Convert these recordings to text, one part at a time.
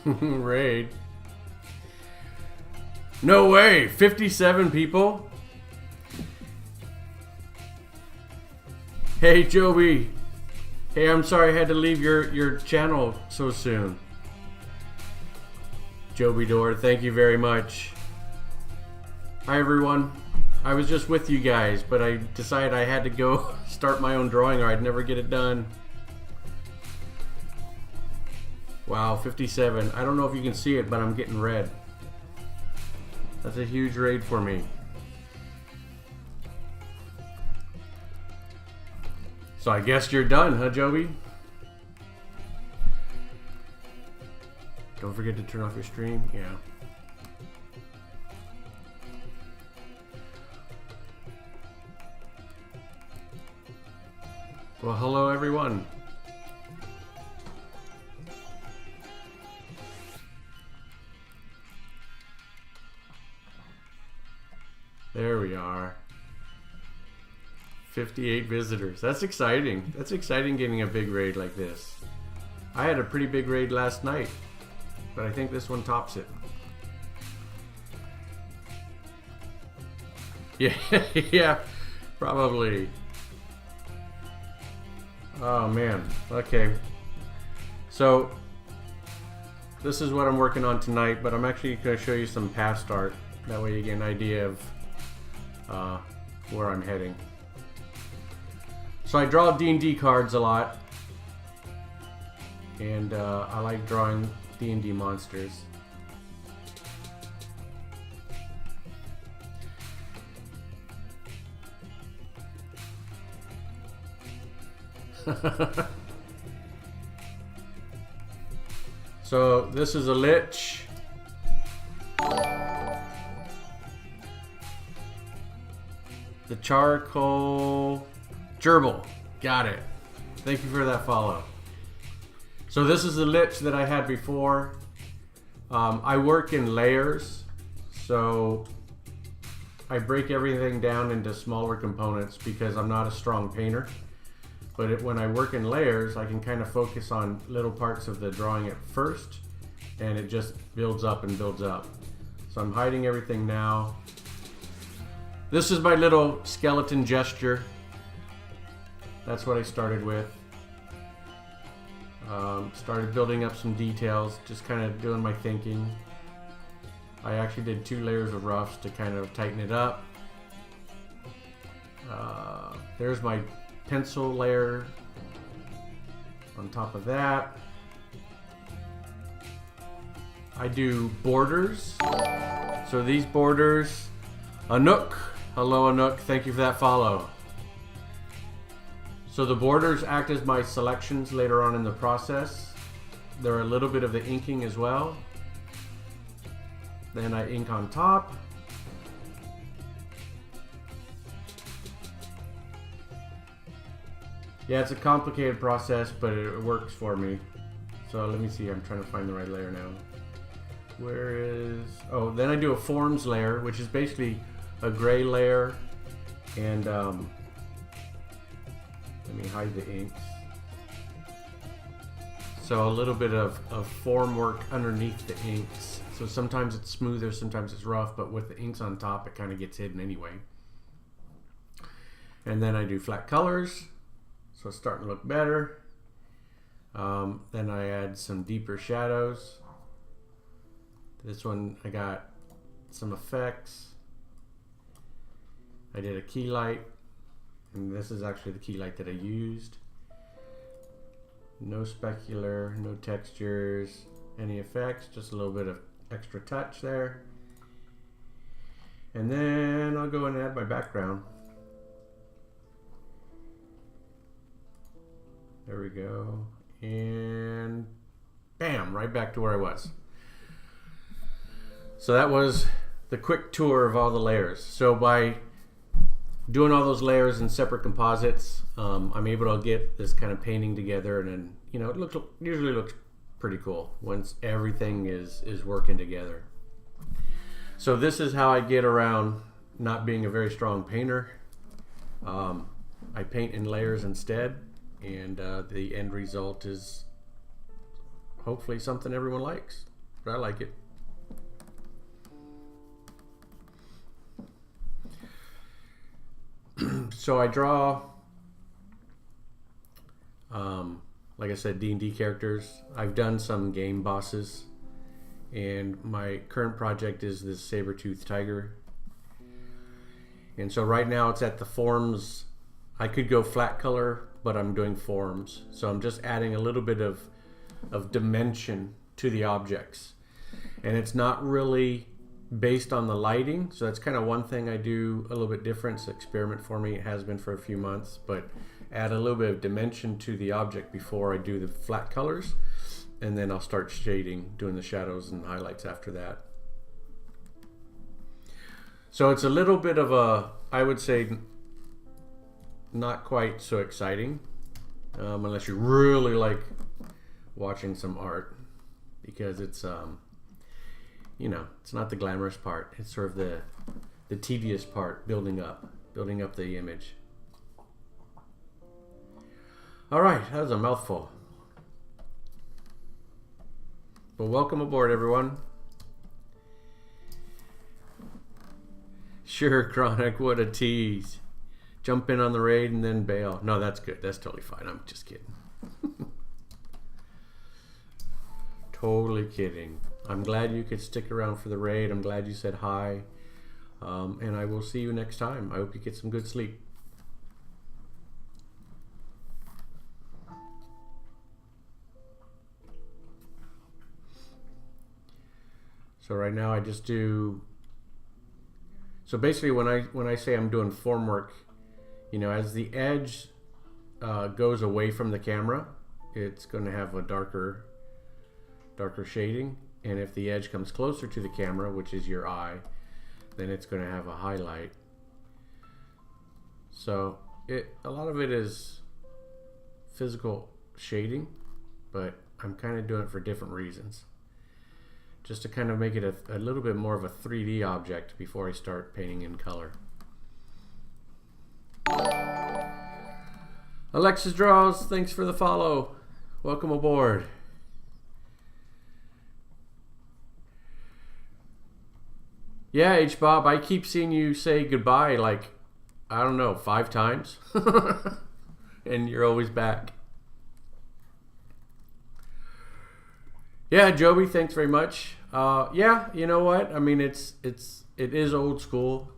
Raid. No way! 57 people? Hey, Joby. Hey, I'm sorry I had to leave your channel so soon. Joby Door, thank you very much. Hi, everyone. I was just with you guys, but I decided I had to go start my own drawing or I'd never get it done. Wow, 57. I don't know if you can see it, but I'm getting red. That's a huge raid for me. So I guess you're done, huh, Joby? Don't forget to turn off your stream. Yeah. Well, hello, everyone. There we are. 58 visitors. That's exciting. That's exciting getting a big raid like this. I had a pretty big raid last night, but I think this one tops it. Yeah, yeah, probably. Oh man, okay. So, this is what I'm working on tonight, but I'm actually going to show you some past art. That way you get an idea of where I'm heading. So I draw D&D cards a lot, and I like drawing D&D monsters. So this is a lich. The charcoal gerbil. Got it. Thank you for that follow. So this is the lich that I had before. I work in layers, so I break everything down into smaller components because I'm not a strong painter. But when I work in layers, I can kind of focus on little parts of the drawing at first, and it just builds up and builds up. So I'm hiding everything now. This is my little skeleton gesture. That's what I started with. Started building up some details, just kind of doing my thinking. I actually did 2 layers of roughs to kind of tighten it up. There's my pencil layer on top of that. I do borders. So these borders, Anook, hello Anook, thank you for that follow. So the borders act as my selections later on in the process. They're a little bit of the inking as well. Then I ink on top. Yeah, it's a complicated process, but it works for me. So let me see, I'm trying to find the right layer now. Where is... Oh, then I do a forms layer, which is basically a gray layer. And let me hide the inks. So a little bit of form work underneath the inks. So sometimes it's smoother, sometimes it's rough, but with the inks on top, it kind of gets hidden anyway. And then I do flat colors. So it's starting to look better. Then I add some deeper shadows. This one I got some effects. I did a key light, and this is actually the key light that I used. No specular, no textures, any effects, just a little bit of extra touch there. And then I'll go and add my background. There we go. And bam, right back to where I was. So that was the quick tour of all the layers. So by doing all those layers in separate composites, I'm able to get this kind of painting together, and then, you know, it usually looks pretty cool once everything is working together. So this is how I get around not being a very strong painter. I paint in layers instead, and the end result is hopefully something everyone likes. but I like it. So I draw, like I said, D&D characters. I've done some game bosses, and my current project is this Saber-Toothed tiger. And so right now it's at the forms. I could go flat color, but I'm doing forms. So I'm just adding a little bit of dimension to the objects. And it's not really based on the lighting. So that's kind of one thing I do a little bit different. It's an experiment for me. It has been for a few months, but add a little bit of dimension to the object before I do the flat colors. And then I'll start shading, doing the shadows and highlights after that. So it's a little bit of a, I would say, not quite so exciting, unless you really like watching some art, because it's, you know, it's not the glamorous part. It's sort of the tedious part, building up the image. All right, that was a mouthful. But welcome aboard, everyone. Sure, Chronic, what a tease. Jump in on the raid and then bail. No, that's good. That's totally fine. I'm just kidding. Totally kidding. I'm glad you could stick around for the raid. I'm glad you said hi. And I will see you next time. I hope you get some good sleep. So right now I just do, so basically when I say I'm doing form work, you know, as the edge goes away from the camera, it's going to have a darker shading, and if the edge comes closer to the camera, which is your eye, then it's going to have a highlight. So a lot of it is physical shading, but I'm kind of doing it for different reasons, just to kind of make it a little bit more of a 3D object before I start painting in color. Alexis Draws, thanks for the follow. Welcome aboard. Yeah, H-Bob, I keep seeing you say goodbye like, I don't know, 5 times. And you're always back. Yeah, Joby, thanks very much. Yeah, you know what? I mean, it is old school.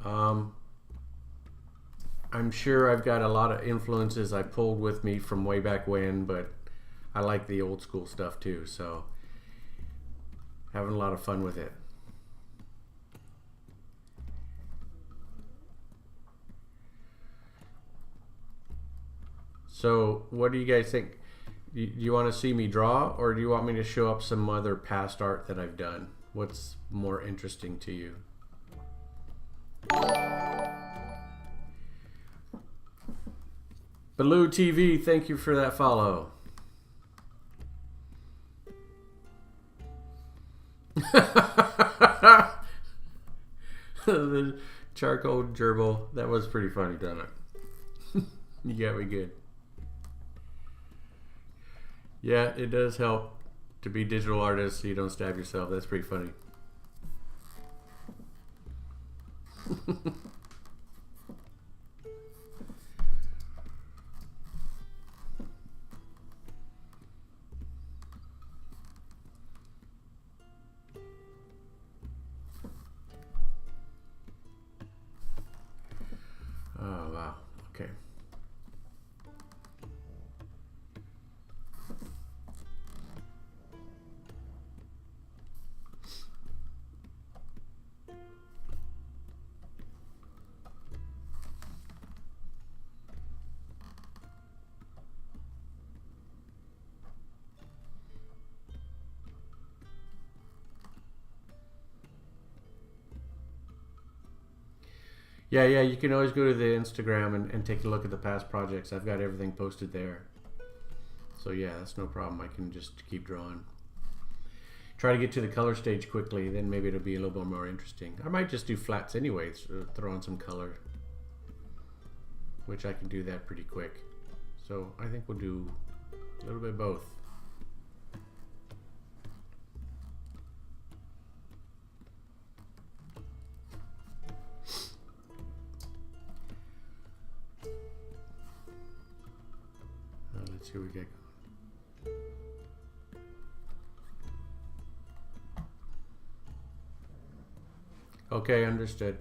I'm sure I've got a lot of influences I pulled with me from way back when, but I like the old school stuff too, so having a lot of fun with it. So what do you guys think? Do you want to see me draw, or do you want me to show up some other past art that I've done? What's more interesting to you? Baloo TV, thank you for that follow. The charcoal gerbil, that was pretty funny, done it? You got me good. Yeah, it does help to be digital artists so you don't stab yourself. That's pretty funny. Oh, wow. Okay. Yeah, you can always go to the Instagram and take a look at the past projects. I've got everything posted there. So yeah, that's no problem. I can just keep drawing. Try to get to the color stage quickly, then maybe it'll be a little bit more interesting. I might just do flats anyway, throw on some color, which I can do that pretty quick. So I think we'll do a little bit of both. Let's see what we get. Okay, understood.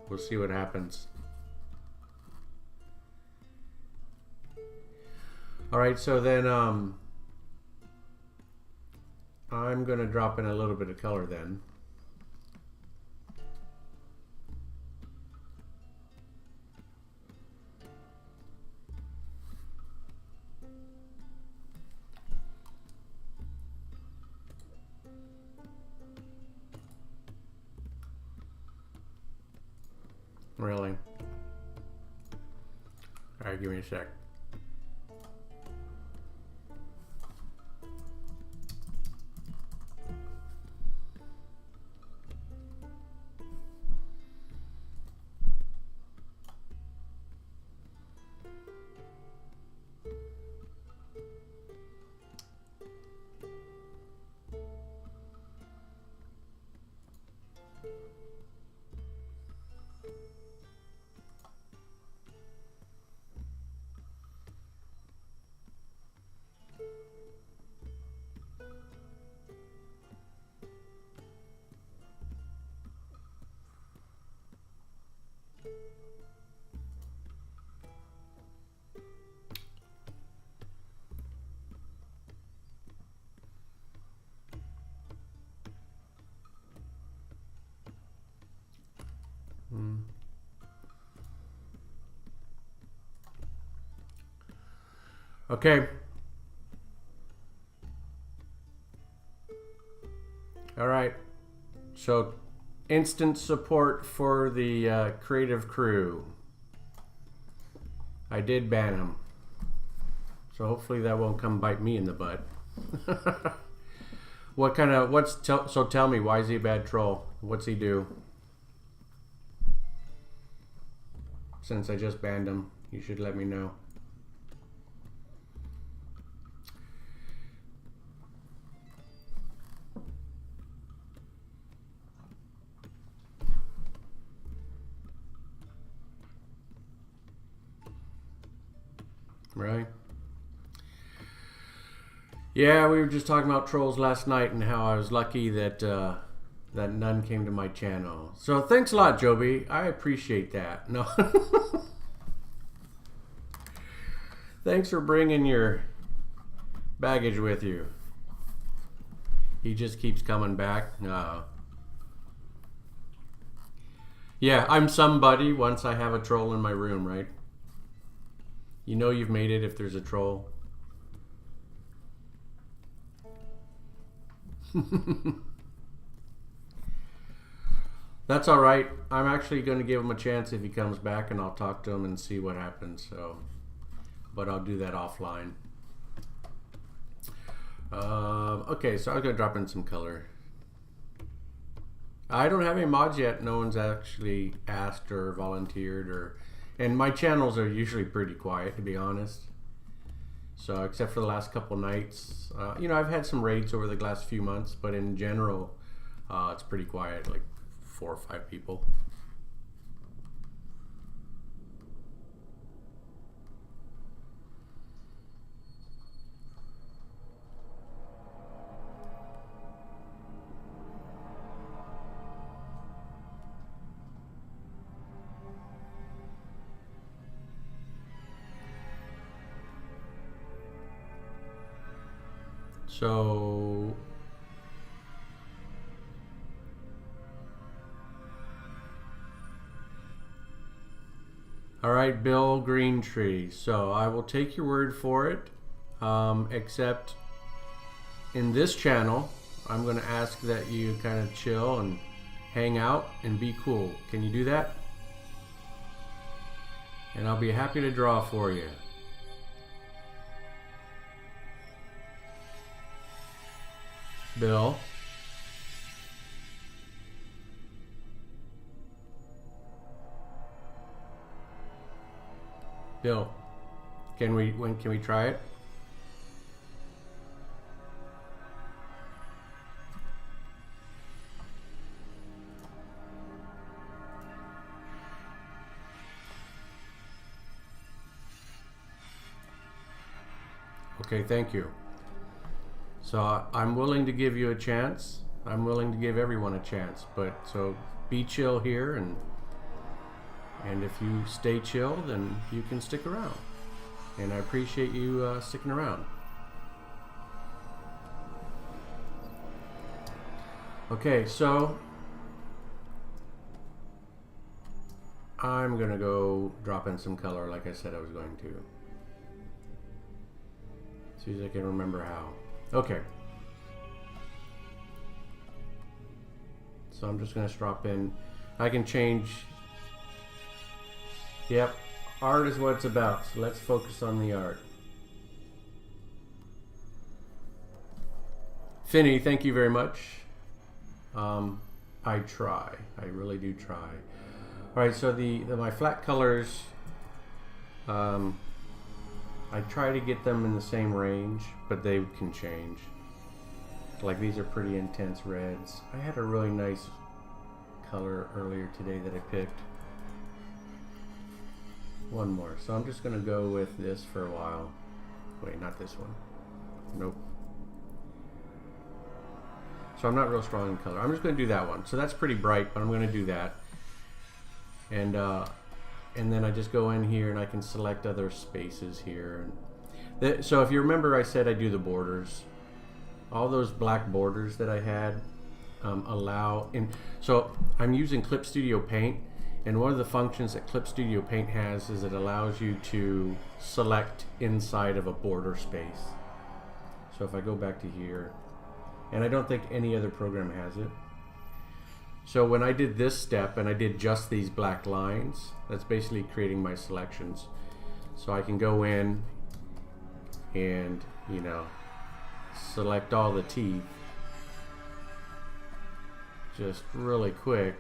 We'll see what happens. All right, so then I'm going to drop in a little bit of color then. Really? All right, give me a sec. Okay. All right. So, instant support for the creative crew. I did ban him. So hopefully that won't come bite me in the butt. So tell me, why is he a bad troll? What's he do? Since I just banned him, you should let me know. Right? Yeah, we were just talking about trolls last night and how I was lucky that that none came to my channel. So thanks a lot, Joby. I appreciate that. No, thanks for bringing your baggage with you. He just keeps coming back. Yeah, I'm somebody once I have a troll in my room, right? You know you've made it if there's a troll. That's all right. I'm actually going to give him a chance if he comes back, and I'll talk to him and see what happens. So, but I'll do that offline. Okay, so I'm going to drop in some color. I don't have any mods yet. No one's actually asked or volunteered, and my channels are usually pretty quiet, to be honest. So except for the last couple nights, you know, I've had some raids over the last few months, but in general, it's pretty quiet, like 4 or 5 people. So all right, Bill Greentree. So I will take your word for it, except in this channel, I'm going to ask that you kind of chill and hang out and be cool. Can you do that? And I'll be happy to draw for you. Bill. Bill, can we try it? Okay, thank you. So I'm willing to give you a chance. I'm willing to give everyone a chance, but so be chill here, and if you stay chill, then you can stick around. And I appreciate you sticking around. Okay, so I'm gonna go drop in some color like I said I was going to. See if I can remember how. Okay. So I'm just gonna drop in. I can change. Yep, art is what it's about. So let's focus on the art. Finny, thank you very much. I try. I really do try. All right, so my flat colors, I try to get them in the same range, but they can change. Like these are pretty intense reds. I had a really nice color earlier today that I picked. One more. So I'm just gonna go with this for a while. Wait, not this one. Nope. So I'm not real strong in color. I'm just gonna do that one. So that's pretty bright, but I'm gonna do that. And then I just go in here and I can select other spaces here. So if you remember, I said I do the borders. All those black borders that I had so I'm using Clip Studio Paint, and one of the functions that Clip Studio Paint has is it allows you to select inside of a border space. So if I go back to here, and I don't think any other program has it. So when I did this step and I did just these black lines, that's basically creating my selections. So I can go in and, you know, select all the teeth just really quick.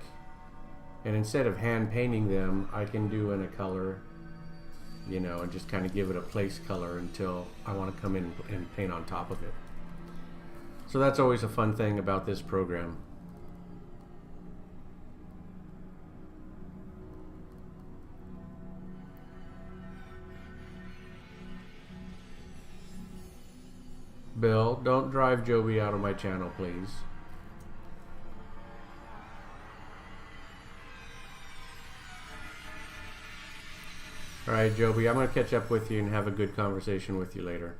And instead of hand painting them, I can do in a color, you know, and just kind of give it a place color until I want to come in and paint on top of it. So that's always a fun thing about this program. Bill, don't drive Joby out of my channel, please. Alright, Joby, I'm going to catch up with you and have a good conversation with you later.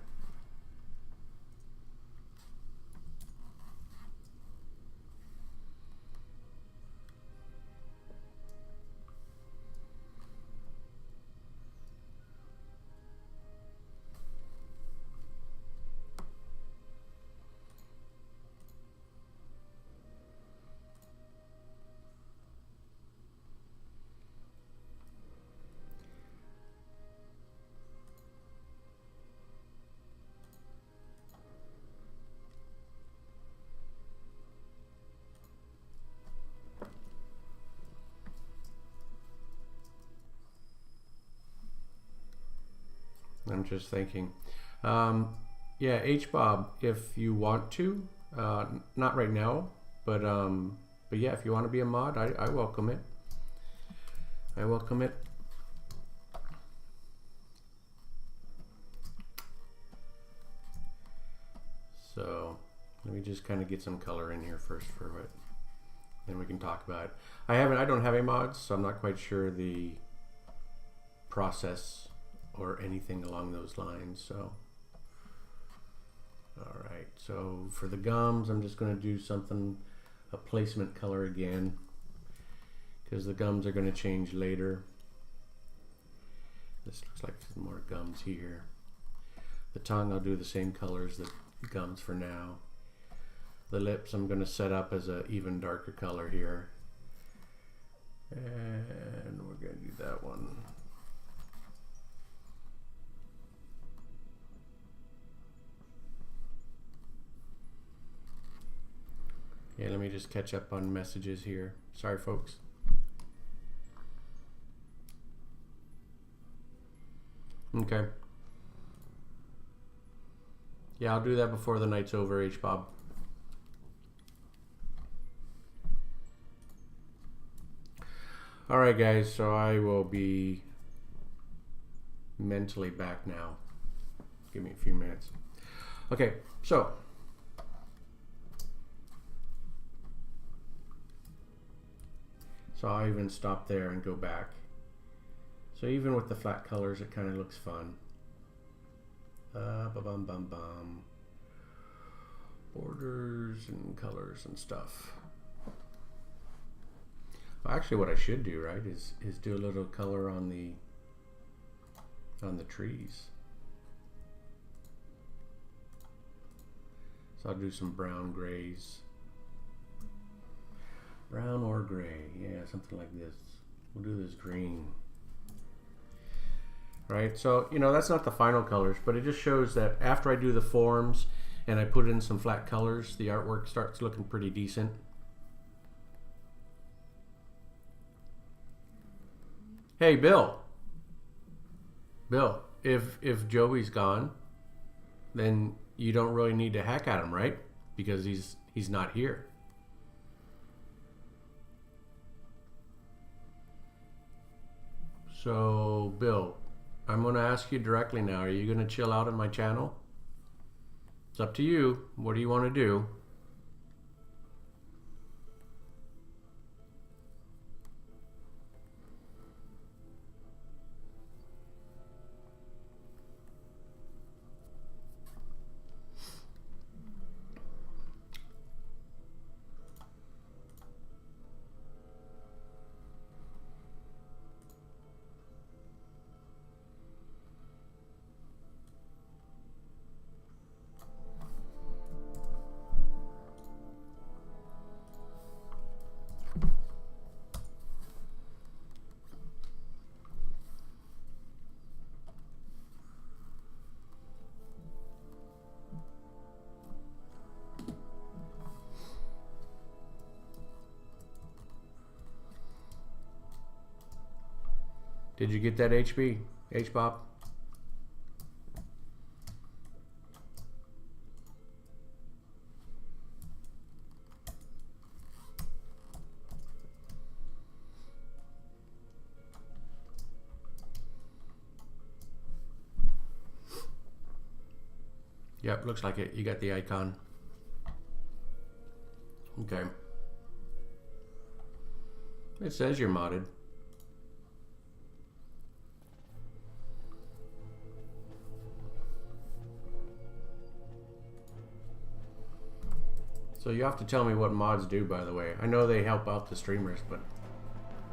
I'm just thinking. Yeah, H-Bob, if you want to, not right now, but yeah, if you want to be a mod, I welcome it. I welcome it. So let me just kind of get some color in here first for it, then we can talk about it. I don't have a mod, so I'm not quite sure the process or anything along those lines. So all right, so for the gums, I'm just going to do something, a placement color again, because the gums are going to change later. This looks like some more gums here. The tongue, I'll do the same color as the gums for now. The lips, I'm going to set up as an even darker color here, and we're going to do that one. Yeah, let me just catch up on messages here. Sorry, folks. Okay. Yeah, I'll do that before the night's over, H-Bob. All right, guys, so I will be mentally back now. Give me a few minutes. Okay, so I'll even stop there and go back. So even with the flat colors, it kind of looks fun. Ba-bum-bum-bum. Borders and colors and stuff. Well, actually, what I should do, right, is do a little color on the trees. So I'll do some brown grays. Brown or gray, yeah, something like this. We'll do this green. Right, so, you know, that's not the final colors, but it just shows that after I do the forms and I put in some flat colors, the artwork starts looking pretty decent. Hey, Bill. Bill, if Joey's gone, then you don't really need to hack at him, right? Because he's not here. So, Bill, I'm going to ask you directly now. Are you going to chill out on my channel? It's up to you. What do you want to do? Did you get that H-Bob? Yep, looks like it. You got the icon. Okay. It says you're modded. So you have to tell me what mods do, by the way. I know they help out the streamers, but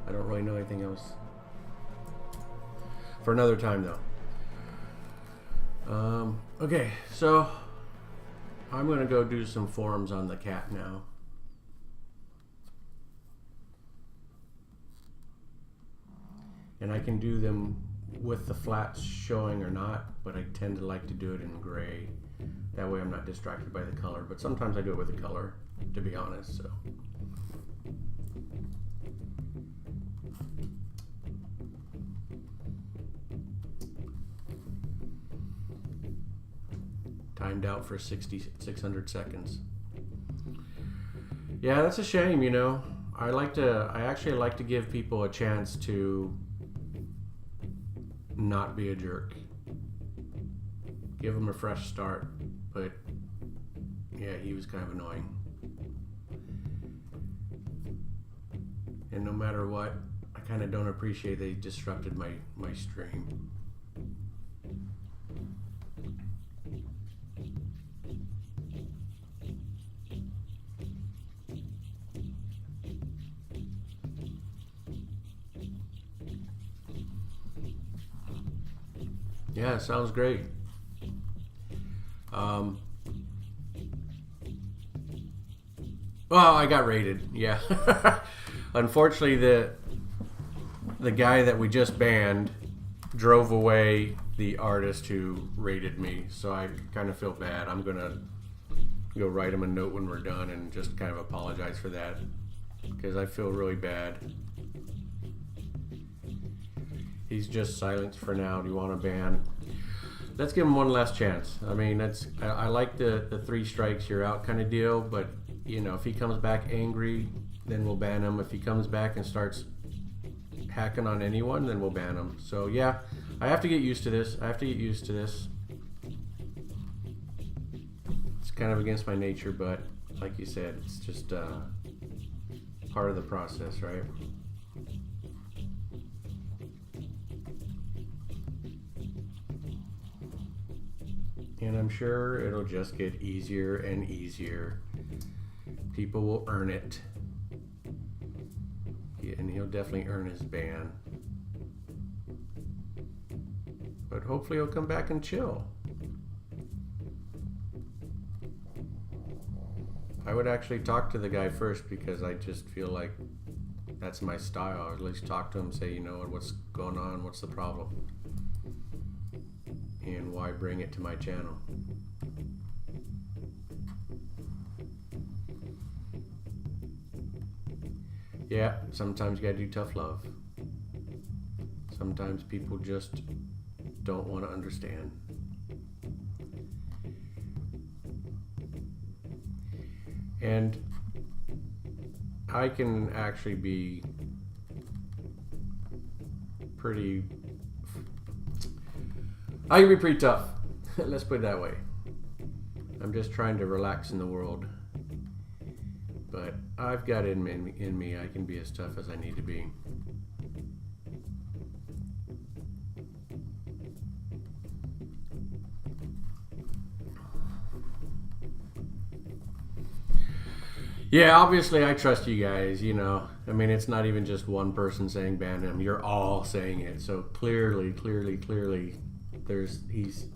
I don't really know anything else. For another time, though. Okay, so I'm gonna go do some forums on the cat now. And I can do them with the flats showing or not, but I tend to like to do it in gray. That way I'm not distracted by the color, but sometimes I do it with the color, to be honest, so. Timed out for 600 seconds. Yeah, that's a shame, you know. I actually like to give people a chance to not be a jerk. Give them a fresh start, but yeah, he was kind of annoying. And no matter what, I kind of don't appreciate they disrupted my stream. Yeah, sounds great. Well, I got raided. Yeah. Unfortunately, the guy that we just banned drove away the artist who raided me, so I kind of feel bad. I'm gonna go write him a note when we're done and just kind of apologize for that, because I feel really bad. He's just silenced for now. Do you want to ban? Let's give him one last chance. I mean, I like the 3 strikes you're out kind of deal, but you know, if he comes back angry, then we'll ban him. If he comes back and starts hacking on anyone, then we'll ban him. So yeah, I have to get used to this. kind of against my nature, but like you said, it's just part of the process, right? And I'm sure it'll just get easier and easier. People will earn it. And he'll definitely earn his ban. But hopefully he'll come back and chill. I would actually talk to the guy first because I just feel like that's my style. Or at least talk to him, say, you know, what's going on? What's the problem? And why bring it to my channel? Yeah, sometimes you gotta do tough love. Sometimes people just don't want to understand. And I can actually be pretty tough. Let's put it that way. I'm just trying to relax in the world. But I've got it in me. I can be as tough as I need to be. Yeah, obviously I trust you guys, you know. I mean, it's not even just one person saying ban him. You're all saying it. So clearly, he's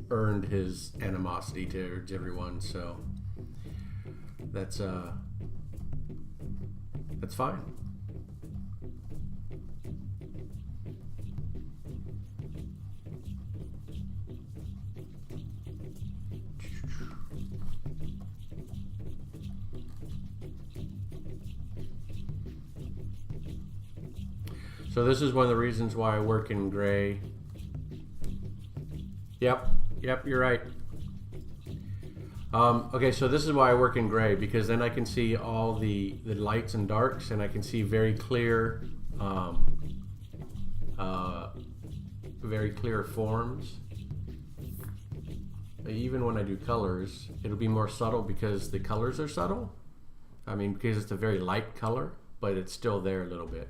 earned his animosity to everyone. So that's fine. So this is one of the reasons why I work in gray. Yep, you're right. Okay, so this is why I work in gray, because then I can see all the lights and darks, and I can see very clear forms. Even when I do colors, it'll be more subtle because the colors are subtle. I mean, because it's a very light color, but it's still there a little bit.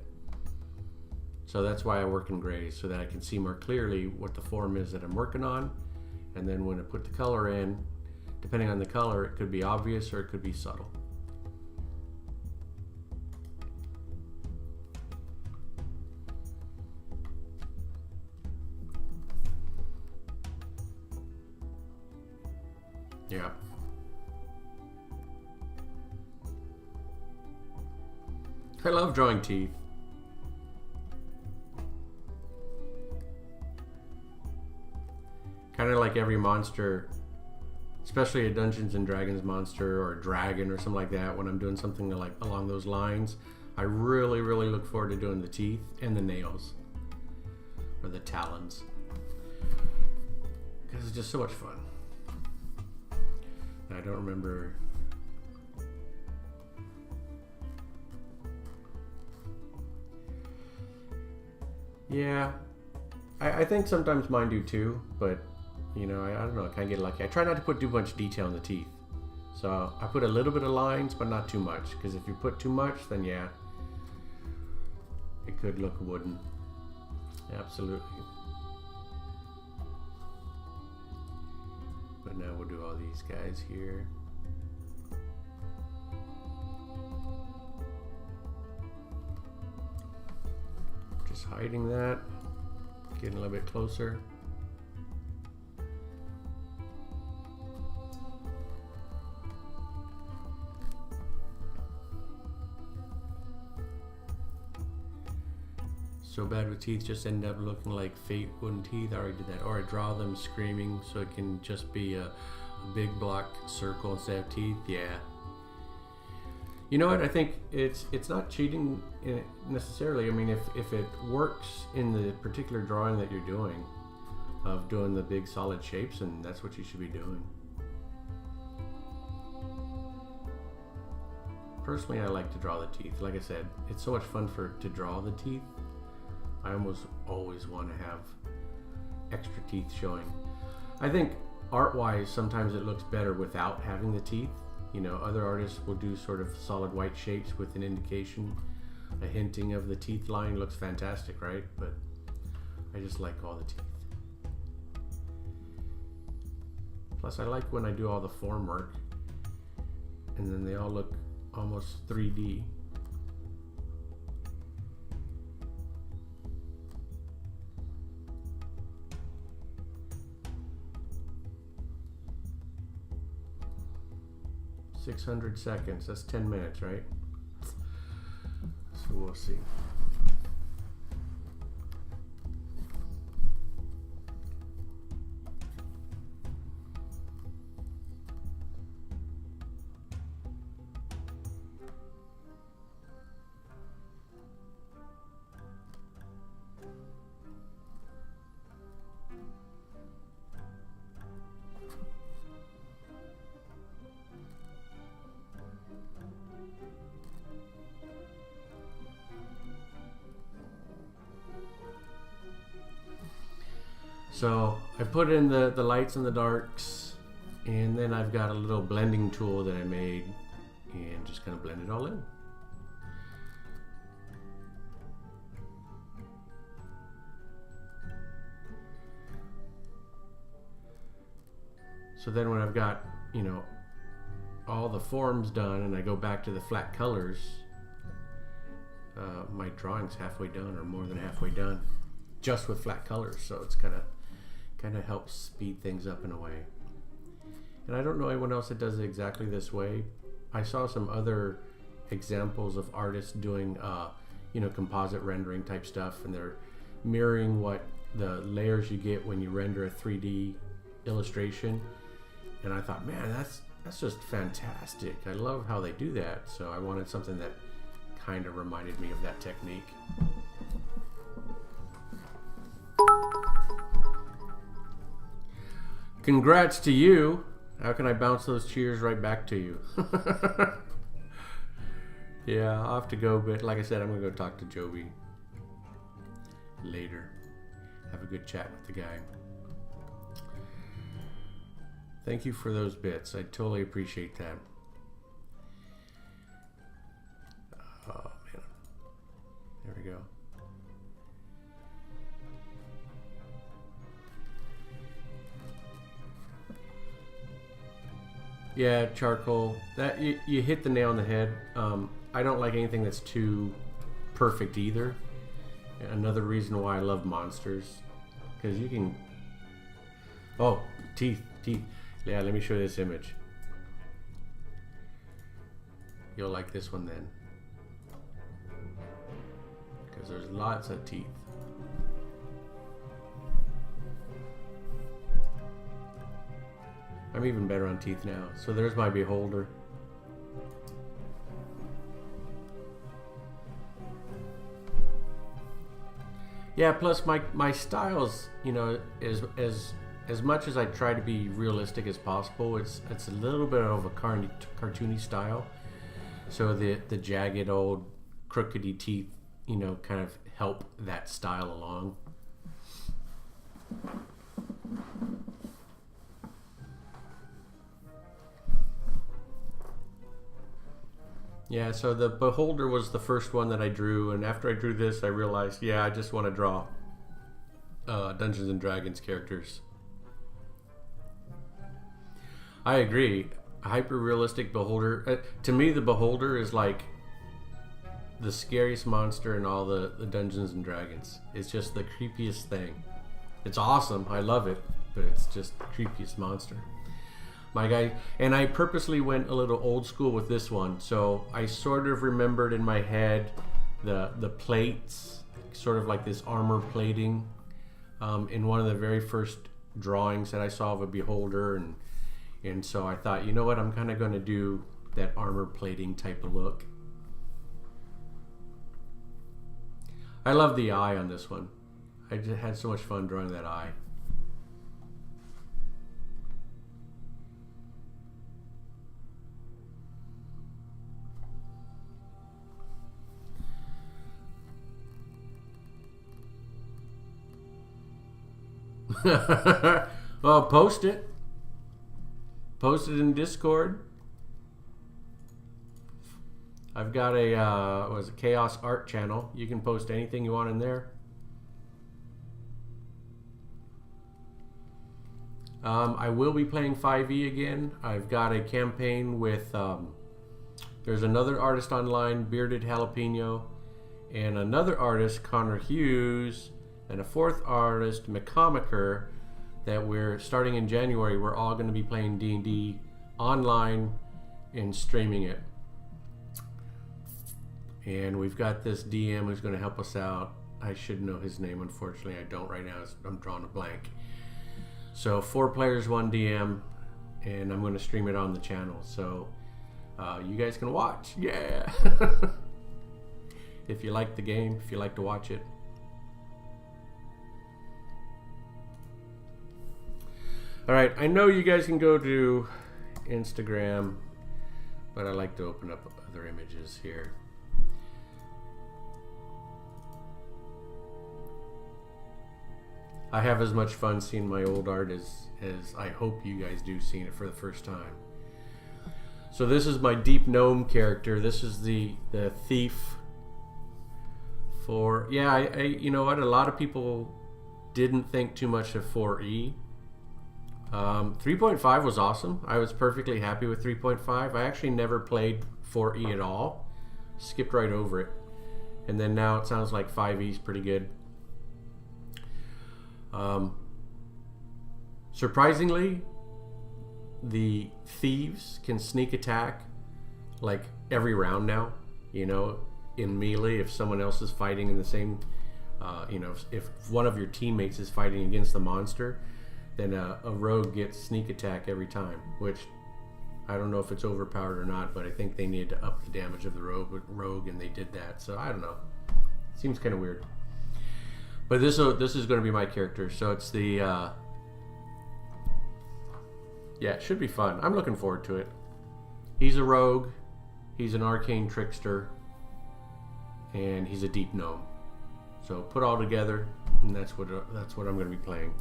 So that's why I work in gray, so that I can see more clearly what the form is that I'm working on. And then when I put the color in, depending on the color, it could be obvious or it could be subtle. Yeah. I love drawing teeth. Kind of like every monster, especially a Dungeons and Dragons monster or a dragon or something like that, when I'm doing something like along those lines, I really look forward to doing the teeth and the nails or the talons, because it's just so much fun. I don't remember. Yeah, I think sometimes mine do too, but you know, I don't know, I kind of get lucky. I try not to put too much detail in the teeth. So I put a little bit of lines, but not too much. Because if you put too much, then yeah, it could look wooden. Absolutely. But now we'll do all these guys here. Just hiding that. Getting a little bit closer. So bad with teeth, just end up looking like fake wooden teeth. I already did that. Or I draw them screaming so it can just be a big block circle instead of teeth. Yeah. You know what? I think it's not cheating necessarily. I mean, if it works in the particular drawing that you're doing, of doing the big solid shapes, and that's what you should be doing. Personally, I like to draw the teeth. Like I said, it's so much fun to draw the teeth. I almost always want to have extra teeth showing. I think art-wise, sometimes it looks better without having the teeth. You know, other artists will do sort of solid white shapes with an indication, a hinting of the teeth line. Looks fantastic, right? But I just like all the teeth. Plus, I like when I do all the form work and then they all look almost 3D. "600 seconds, that's 10 minutes, right? So we'll see. So I put in the lights and the darks, and then I've got a little blending tool that I made and just kind of blend it all in. So then when I've got, you know, all the forms done and I go back to the flat colors, my drawing's halfway done or more than halfway done just with flat colors. So it's kind of helps speed things up in a way. And I don't know anyone else that does it exactly this way. I saw some other examples of artists doing you know, composite rendering type stuff, and they're mirroring what the layers you get when you render a 3D illustration. And I thought, man, that's just fantastic. I love how they do that. So I wanted something that kind of reminded me of that technique. Congrats to you. How can I bounce those cheers right back to you? Yeah, I'll have to go, but like I said, I'm going to go talk to Joby later. Have a good chat with the guy. Thank you for those bits. I totally appreciate that. Oh, man. There we go. Yeah, charcoal. That you hit the nail on the head. I don't like anything that's too perfect either. Another reason why I love monsters, because you can. Oh, teeth. Yeah, let me show you this image. You'll like this one then, because there's lots of teeth. I'm even better on teeth now. So there's my beholder. Yeah, plus my styles, you know, as much as I try to be realistic as possible, it's a little bit of a cartoony style. So the jagged old crookedy teeth, you know, kind of help that style along. Yeah, so the beholder was the first one that I drew, and after I drew this, I realized, yeah, I just want to draw Dungeons and Dragons characters. I agree. A hyper-realistic beholder. To me, the beholder is like the scariest monster in all the Dungeons and Dragons. It's just the creepiest thing. It's awesome. I love it, but it's just the creepiest monster. My guy, and I purposely went a little old school with this one, so I sort of remembered in my head the plates, sort of like this armor plating, in one of the very first drawings that I saw of a beholder, and so I thought, you know what, I'm kind of going to do that armor plating type of look. I love the eye on this one. I just had so much fun drawing that eye. Well, post it. Post it in Discord. I've got a Chaos Art channel. You can post anything you want in there. I will be playing 5e again. I've got a campaign with, there's another artist online, Bearded Jalapeno, and another artist, Connor Hughes, and a fourth artist, McComicker, that we're starting in January. We're all going to be playing D&D online and streaming it. And we've got this DM who's going to help us out. I should know his name. Unfortunately, I don't right now. I'm drawing a blank. So 4 players, 1 DM, and I'm going to stream it on the channel. So you guys can watch. Yeah. If you like the game, if you like to watch it. All right, I know you guys can go to Instagram, but I like to open up other images here. I have as much fun seeing my old art as I hope you guys do seeing it for the first time. So this is my Deep Gnome character. This is the thief. For yeah, I you know what? A lot of people didn't think too much of 4E. 3.5 was awesome. I was perfectly happy with 3.5. I actually never played 4E at all. Skipped right over it. And then now it sounds like 5E is pretty good. Surprisingly, the thieves can sneak attack like every round now. You know, in melee, if someone else is fighting in the same, you know, if one of your teammates is fighting against the monster, then a rogue gets sneak attack every time, which I don't know if it's overpowered or not, but I think they needed to up the damage of the rogue, and they did that. So I don't know. Seems kind of weird. But this is going to be my character, so it's the yeah, it should be fun. I'm looking forward to it. He's a rogue, he's an arcane trickster, and he's a deep gnome. So put all together, and that's what I'm going to be playing.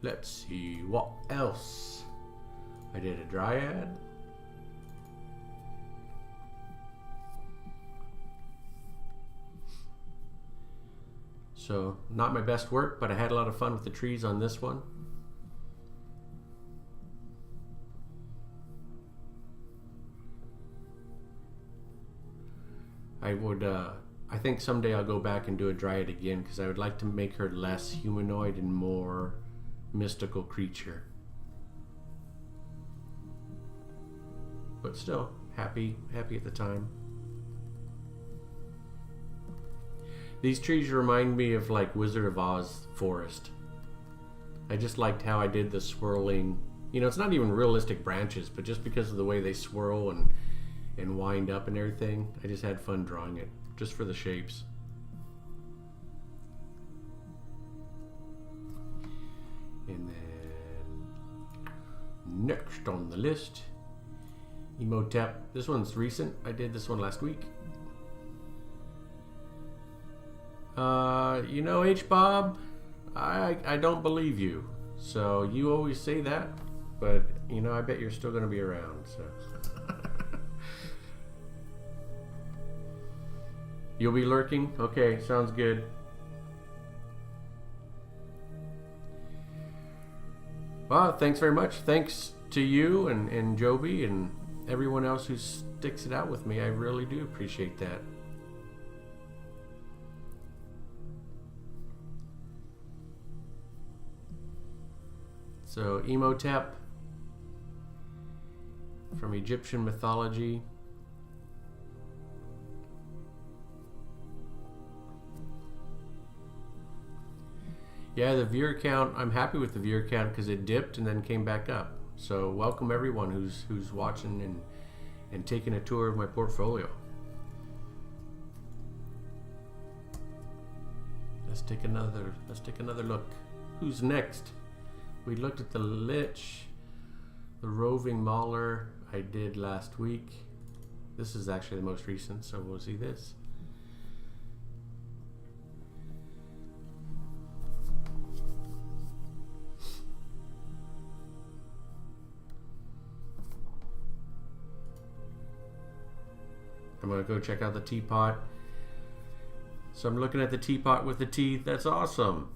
Let's see what else. I did a dryad. So not my best work, but I had a lot of fun with the trees on this one. I think someday I'll go back and do a dryad again, because I would like to make her less humanoid and more mystical creature. But still, happy at the time. These trees remind me of like Wizard of Oz forest. I just liked how I did the swirling, you know, it's not even realistic branches, but just because of the way they swirl and wind up and everything, I just had fun drawing it, just for the shapes. And then next on the list, Emotep. This one's recent. I did this one last week. You know, H-Bob, I don't believe you. So you always say that, but you know, I bet you're still going to be around. So you'll be lurking? Okay, sounds good. Well, thanks very much. Thanks to you and Joby and everyone else who sticks it out with me. I really do appreciate that. So, Emotep from Egyptian mythology. Yeah, the viewer count, I'm happy with the viewer count because it dipped and then came back up. So welcome everyone who's watching and taking a tour of my portfolio. Let's take another look. Who's next? We looked at the Lich, the Roving Mauler I did last week. This is actually the most recent, so we'll see this. I'm gonna go check out the teapot. So I'm looking at the teapot with the teeth. That's awesome.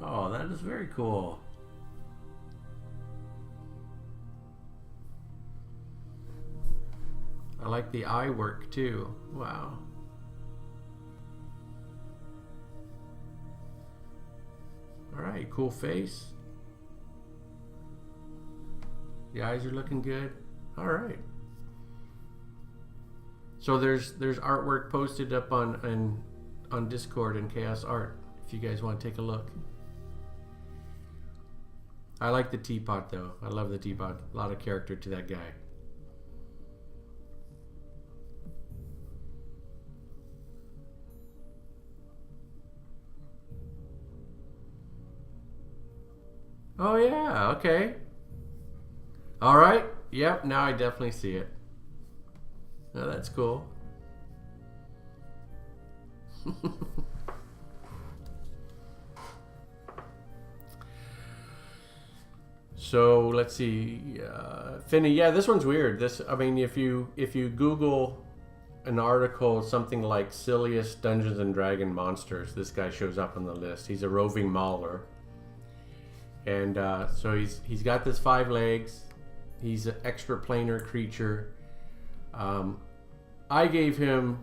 Oh, that is very cool. I like the eye work too. Wow. All right, cool face. The eyes are looking good. All right. So there's artwork posted up on Discord and Chaos Art if you guys want to take a look. I like the teapot though. I love the teapot. A lot of character to that guy. Oh yeah, okay. All right. Yep, now I definitely see it. Oh, that's cool. So let's see, Finney. Yeah, this one's weird. This, I mean, if you Google an article, something like silliest Dungeons and Dragon monsters, this guy shows up on the list. He's a roving mauler, and so he's got this 5 legs. He's an extraplanar creature. I gave him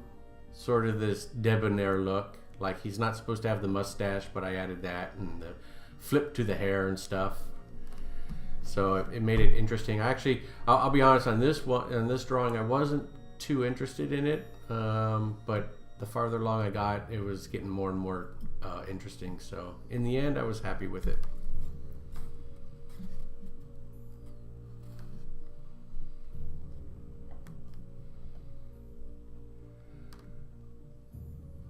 sort of this debonair look, like he's not supposed to have the mustache, but I added that and the flip to the hair and stuff. So it made it interesting. Actually, I'll be honest, on this one, on this drawing, I wasn't too interested in it, but the farther along I got, it was getting more and more interesting. So in the end, I was happy with it.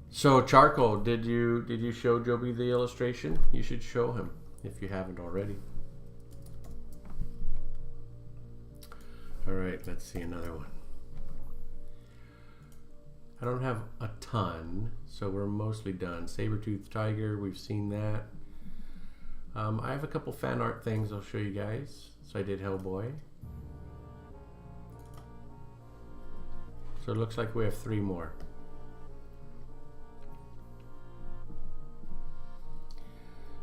So Charcoal, did you show Joby the illustration? You should show him if you haven't already. All right, let's see another one. I don't have a ton, so we're mostly done. Saber-Toothed Tiger, we've seen that. I have a couple fan art things I'll show you guys. So I did Hellboy. So it looks like we have 3 more.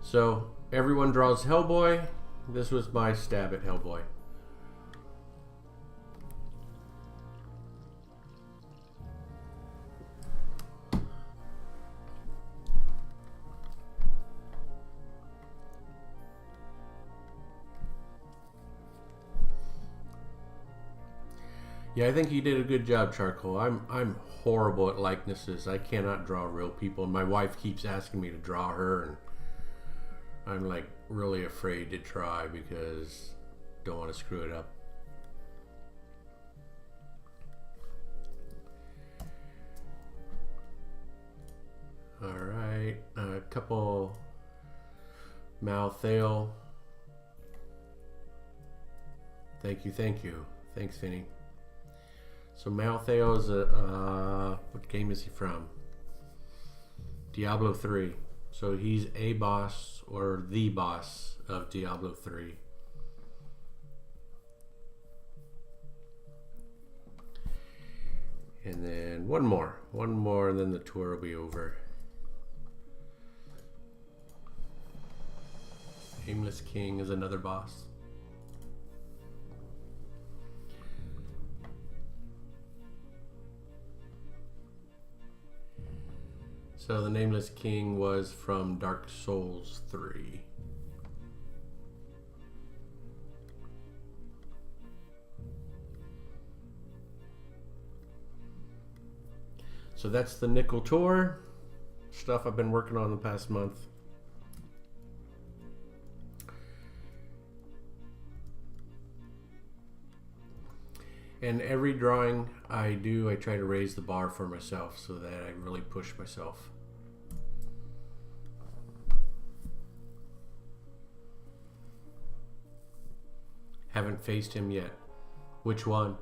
So everyone draws Hellboy. This was my stab at Hellboy. Yeah, I think you did a good job, Charcoal. I'm horrible at likenesses. I cannot draw real people. My wife keeps asking me to draw her, and I'm like really afraid to try because I don't want to screw it up. All right, a couple Malthael. Thank you. Thanks, Finny. So Malthael is a what game is he from? Diablo 3. So he's a boss or the boss of Diablo 3. And then one more, and then the tour will be over. Nameless King is another boss. So the Nameless King was from Dark Souls 3. So that's the Nickel Tour. Stuff I've been working on the past month. And every drawing I do, I try to raise the bar for myself so that I really push myself. Haven't faced him yet. Which one?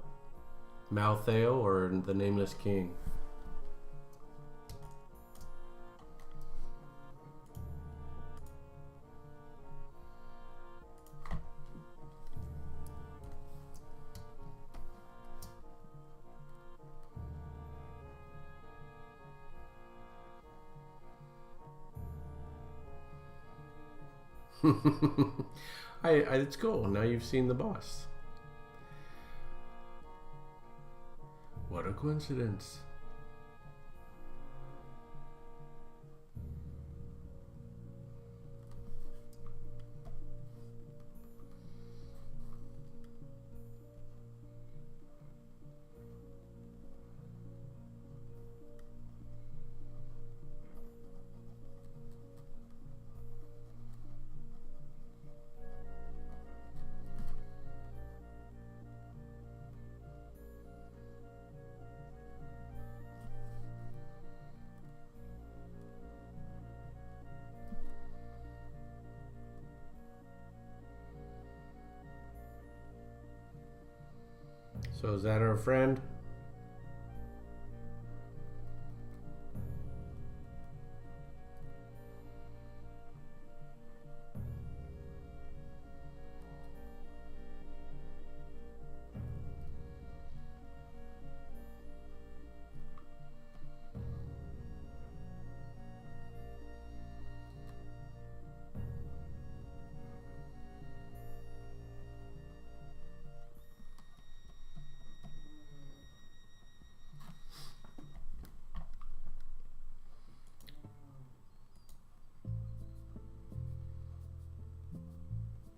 Malthael or the Nameless King? It's cool. Now you've seen the boss. What a coincidence. So is that our friend?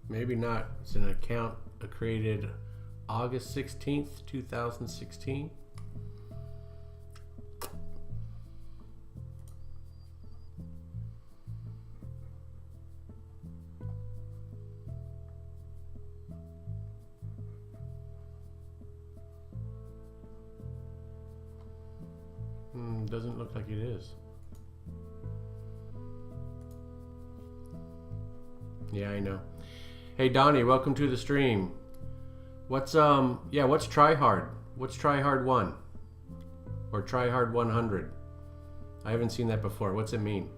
Maybe not. It's an account created August 16th, 2016. Doesn't look like it is. Yeah, I know. Hey Donnie, welcome to the stream. What's what's try hard? What's try hard 1? Or try hard 100? I haven't seen that before. What's it mean?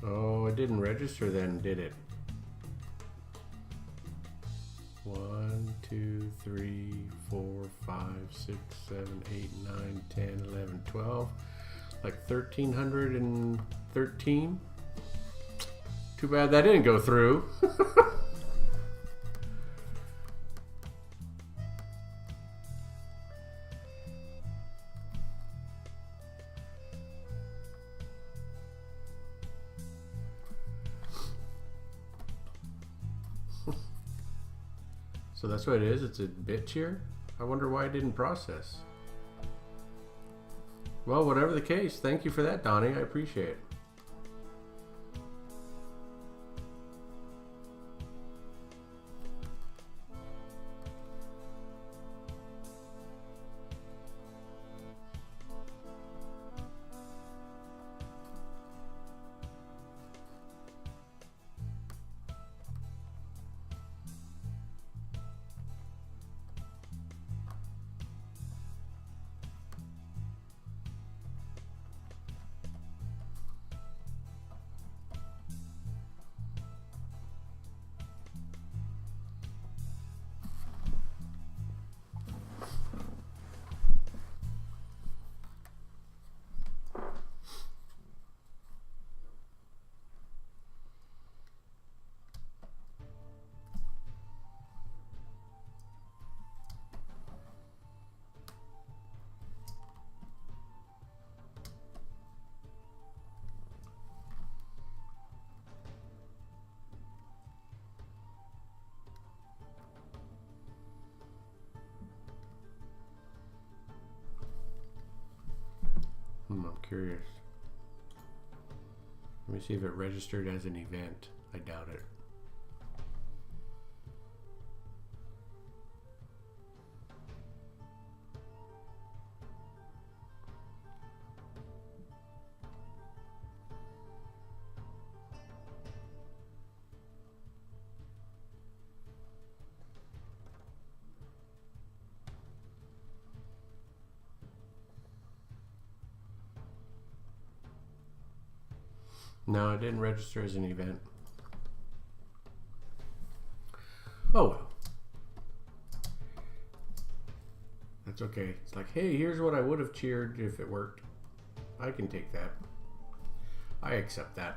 Oh, it didn't register then, did it? 1, 2, 3, 4, 5, 6, 7, 8, 9, 10, 11, 12. Like 1,313. Too bad that didn't go through. So that's what it is. It's a bit here. I wonder why it didn't process. Well, whatever the case, thank you for that, Donnie. I appreciate it. curious. Let me see if it registered as an event. I doubt it. No, it didn't register as an event. Oh well. That's okay. It's like, hey, here's what I would have cheered if it worked. I can take that. I accept that.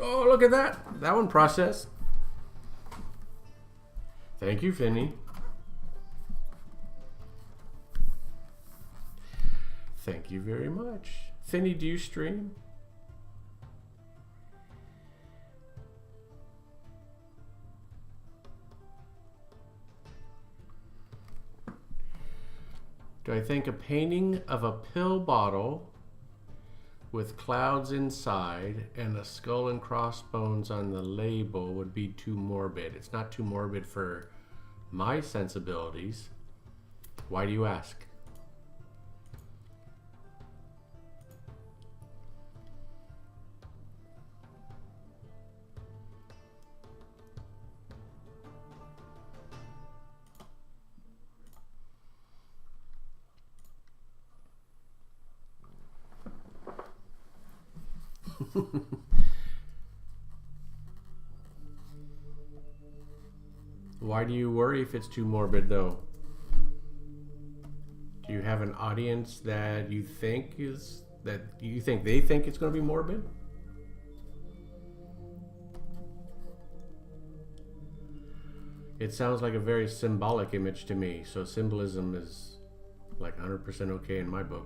Oh, look at that. That one processed. Thank you, Finny. Thank you very much. Finny, do you stream? Do I think a painting of a pill bottle with clouds inside and a skull and crossbones on the label would be too morbid? It's not too morbid for my sensibilities. Why do you ask? Why do you worry if it's too morbid, though? Do you have an audience that you think they think it's going to be morbid? It sounds like a very symbolic image to me, so symbolism is like 100% okay in my book.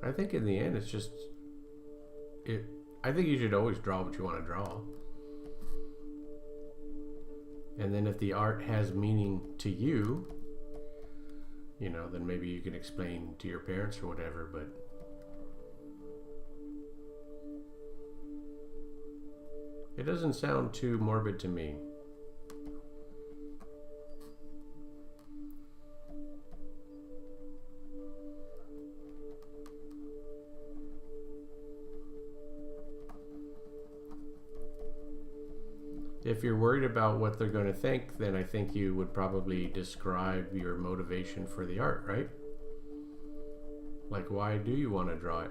I think in the end, it's just it. I think you should always draw what you want to draw, and then if the art has meaning to you, you know, then maybe you can explain to your parents or whatever. But it doesn't sound too morbid to me. If you're worried about what they're going to think, then I think you would probably describe your motivation for the art, right? Like, why do you want to draw it?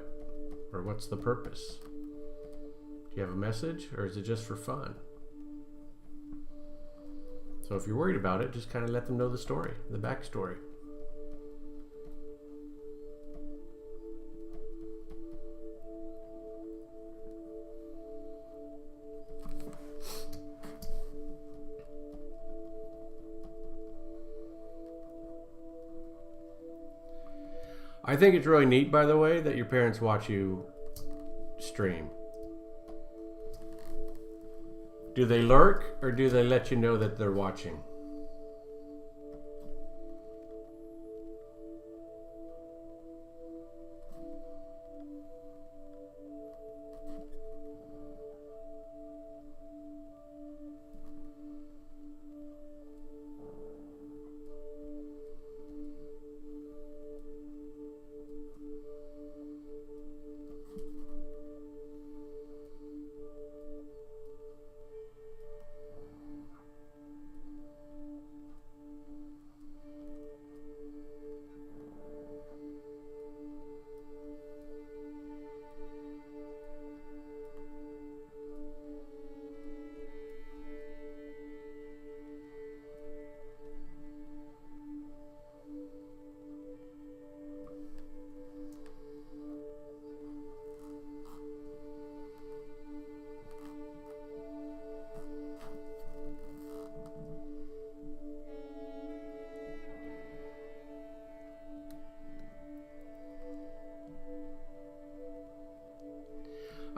Or what's the purpose? Do you have a message, or is it just for fun? So if you're worried about it, just kind of let them know the story, the backstory. I think it's really neat, by the way, that your parents watch you stream. Do they lurk, or do they let you know that they're watching?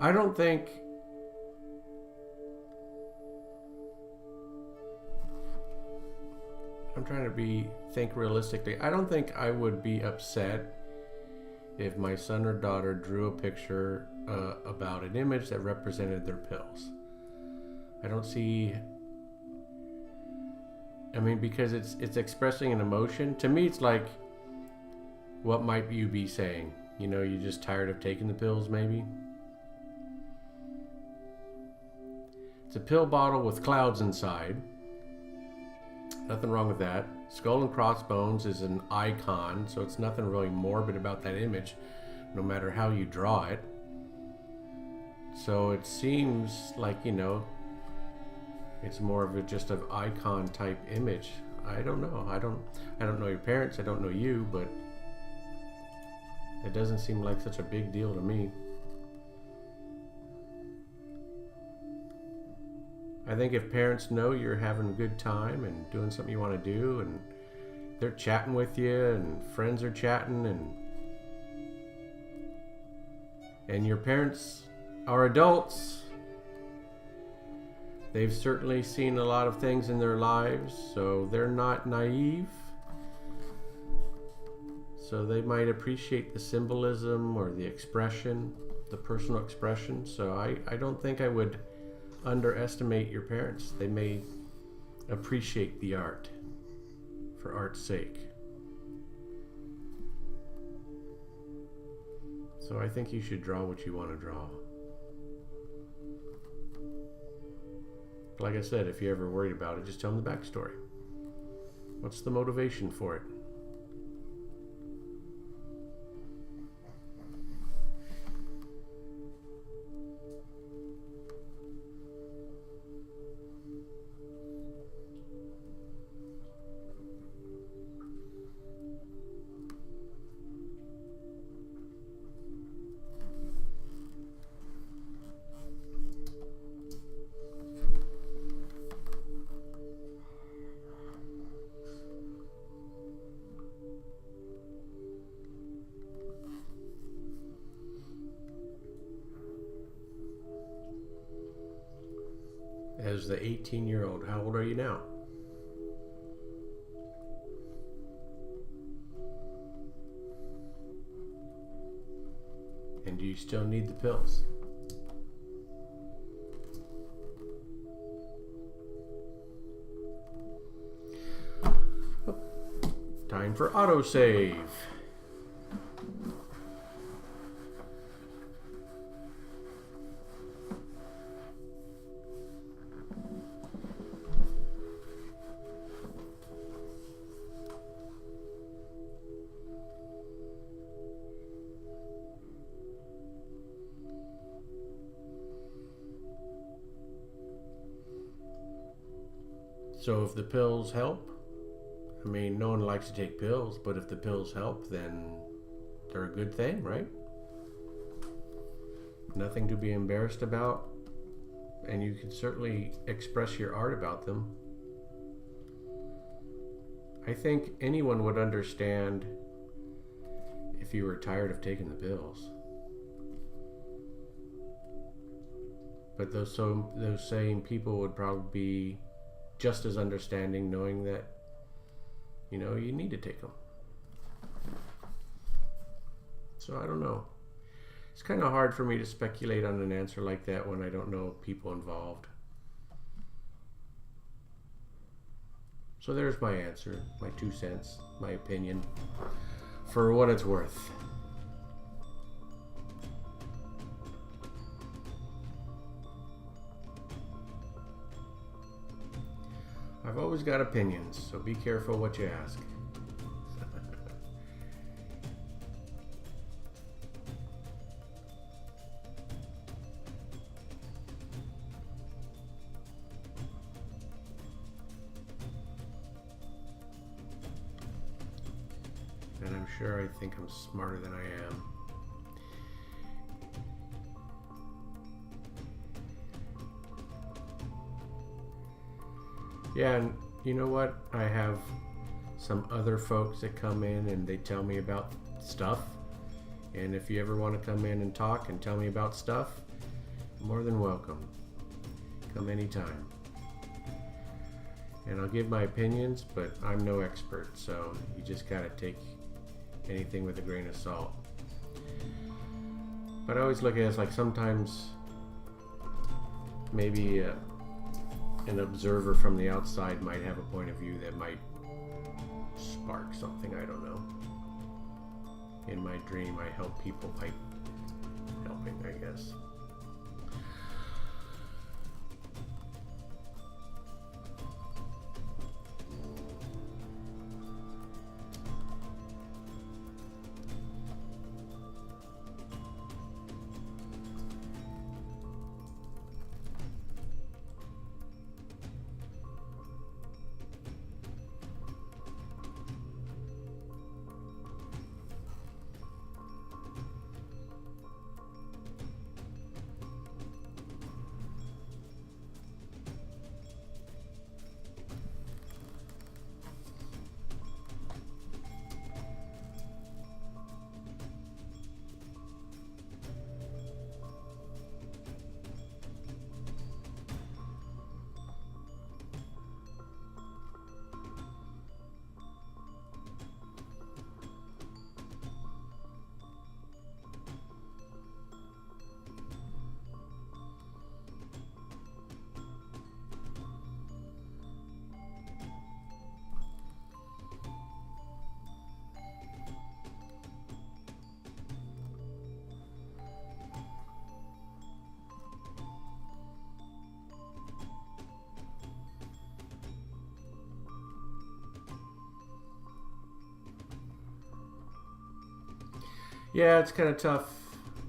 I don't think I'm trying to think realistically. I don't think I would be upset if my son or daughter drew a picture about an image that represented their pills. I don't see. I mean, because it's expressing an emotion. To me, it's like, what might you be saying? You know, you're just tired of taking the pills, maybe. It's a pill bottle with clouds inside. Nothing wrong with that. Skull and crossbones is an icon, so it's nothing really morbid about that image, no matter how you draw it. So it seems like, you know, it's more of just an icon type image. I don't know. I don't know your parents. I don't know you, but it doesn't seem like such a big deal to me. I think if parents know you're having a good time and doing something you want to do, and they're chatting with you, and friends are chatting, and your parents are adults, they've certainly seen a lot of things in their lives, so they're not naive. So they might appreciate the symbolism or the expression, the personal expression. So I don't think I would underestimate your parents. They may appreciate the art for art's sake. So I think you should draw what you want to draw. But like I said, if you're ever worried about it, just tell them the backstory. What's the motivation for it? As the 18-year-old, how old are you now? And do you still need the pills? Time for autosave. So if the pills help, I mean, no one likes to take pills, but if the pills help, then they're a good thing, right? Nothing to be embarrassed about, and you can certainly express your art about them. I think anyone would understand if if you were tired of taking the pills. But those same people would probably be just as understanding, knowing that, you know, you need to take them. So I don't know. It's kind of hard for me to speculate on an answer like that when I don't know people involved. So there's my answer, my 2 cents, my opinion, for what it's worth. I've always got opinions, so be careful what you ask. And I'm sure I think I'm smarter than I am. Yeah, and you know what? I have some other folks that come in and they tell me about stuff. And if you ever want to come in and talk and tell me about stuff, more than welcome. Come anytime. And I'll give my opinions, but I'm no expert, so you just gotta take anything with a grain of salt. But I always look at it as like sometimes maybe an observer from the outside might have a point of view that might spark something, I don't know. In my dream, I help people by helping, I guess. Yeah, it's kind of tough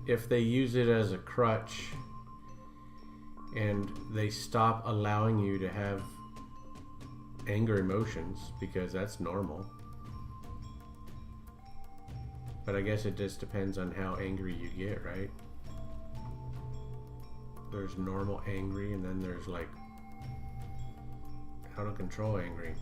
if they use it as a crutch and they stop allowing you to have anger emotions, because that's normal. But I guess it just depends on how angry you get, right? There's normal angry, and then there's like out of control angry.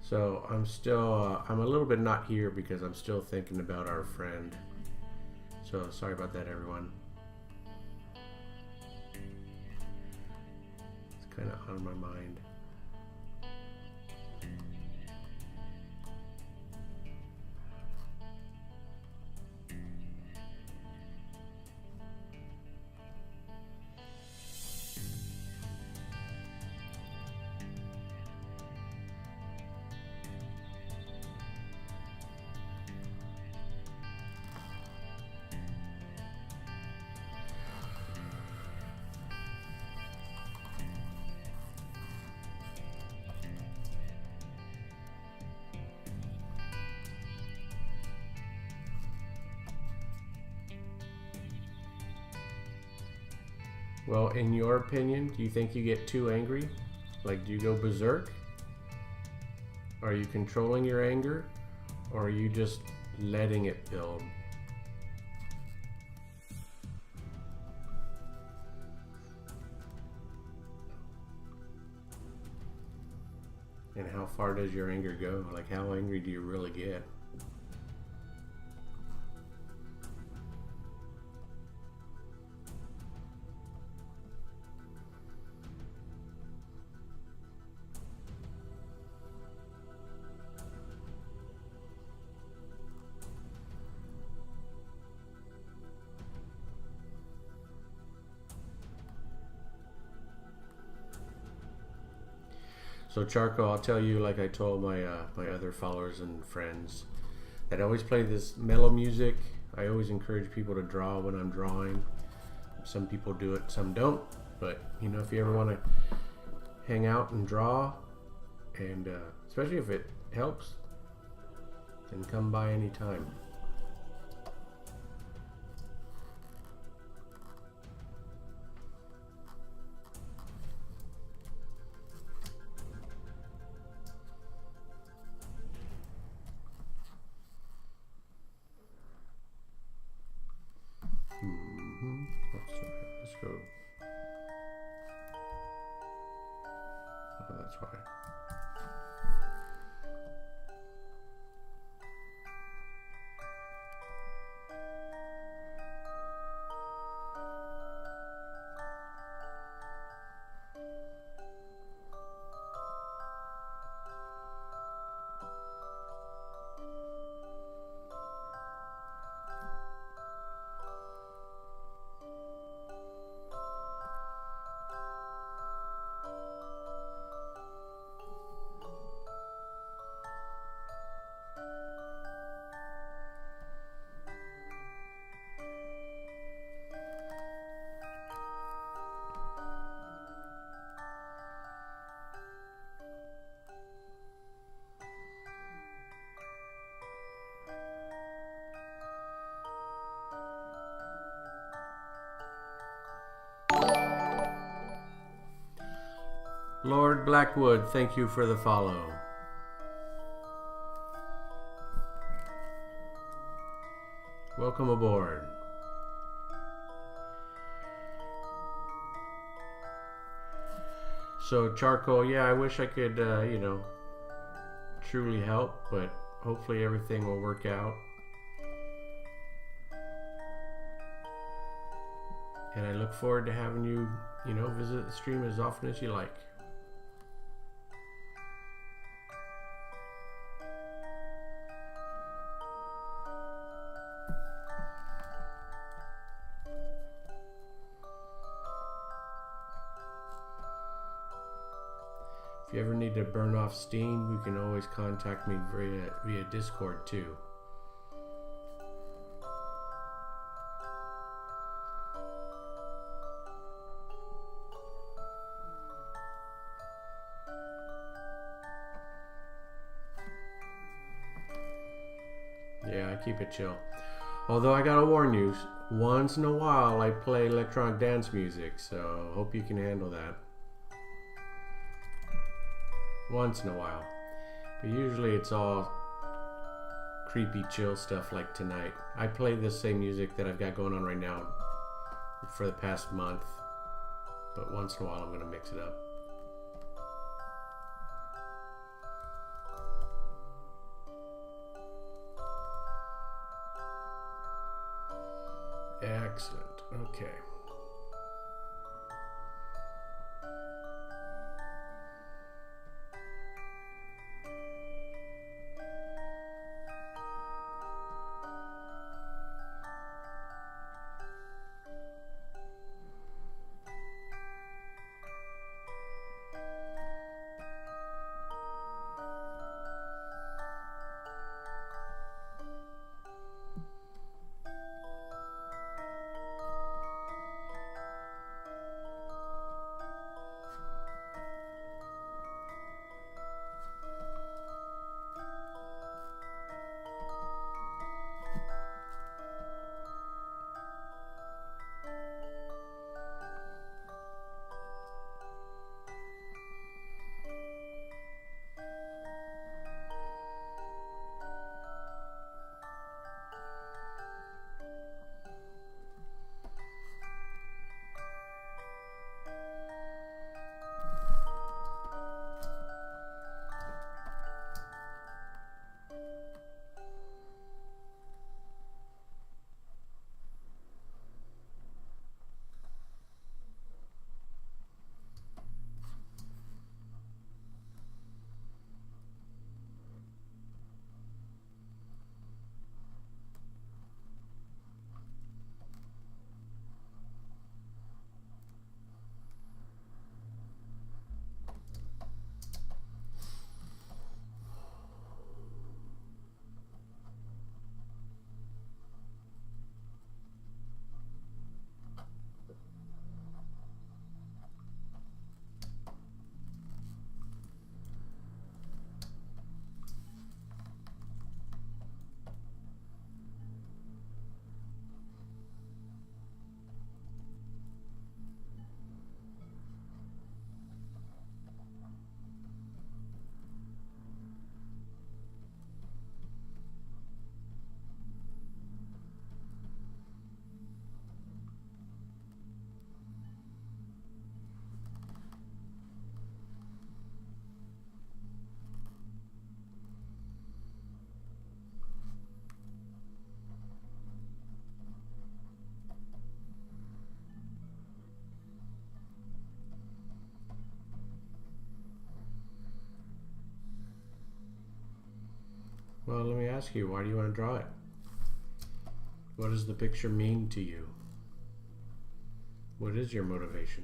So I'm still, I'm a little bit not here because I'm still thinking about our friend. So sorry about that, everyone. It's kind of on my mind. Well, in your opinion, do you think you get too angry? Like, do you go berserk? Are you controlling your anger? Or are you just letting it build? And how far does your anger go? Like, how angry do you really get? So Charcoal, I'll tell you, like I told my my other followers and friends, that I always play this mellow music. I always encourage people to draw when I'm drawing. Some people do it, some don't. But you know, if you ever want to hang out and draw, and especially if it helps, then come by anytime. Let's go. Oh, that's why. Lord Blackwood, thank you for the follow. Welcome aboard. So Charcoal, yeah, I wish I could, you know, truly help, but hopefully everything will work out. And I look forward to having you, you know, visit the stream as often as you like. If you ever need to burn off steam, you can always contact me via Discord too. Yeah, I keep it chill. Although I gotta warn you, once in a while I play electronic dance music, so hope you can handle that. Once in a while. But usually it's all creepy chill stuff like tonight. I play the same music that I've got going on right now for the past month, but once in a while I'm going to mix it up. Excellent. Okay. Well, let me ask you, why do you want to draw it? What does the picture mean to you? What is your motivation?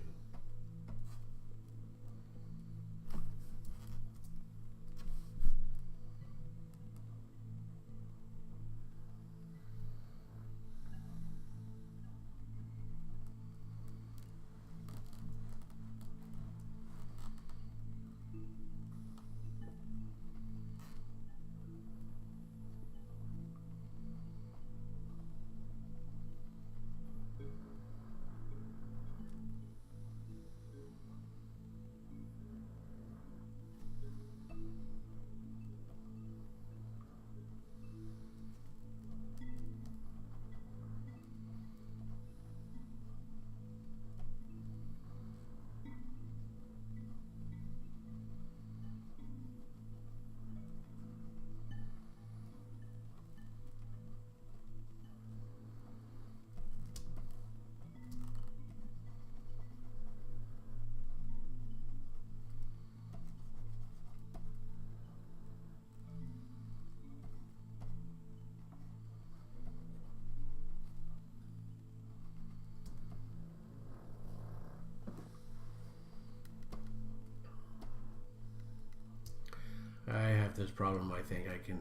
I have this problem. I think I can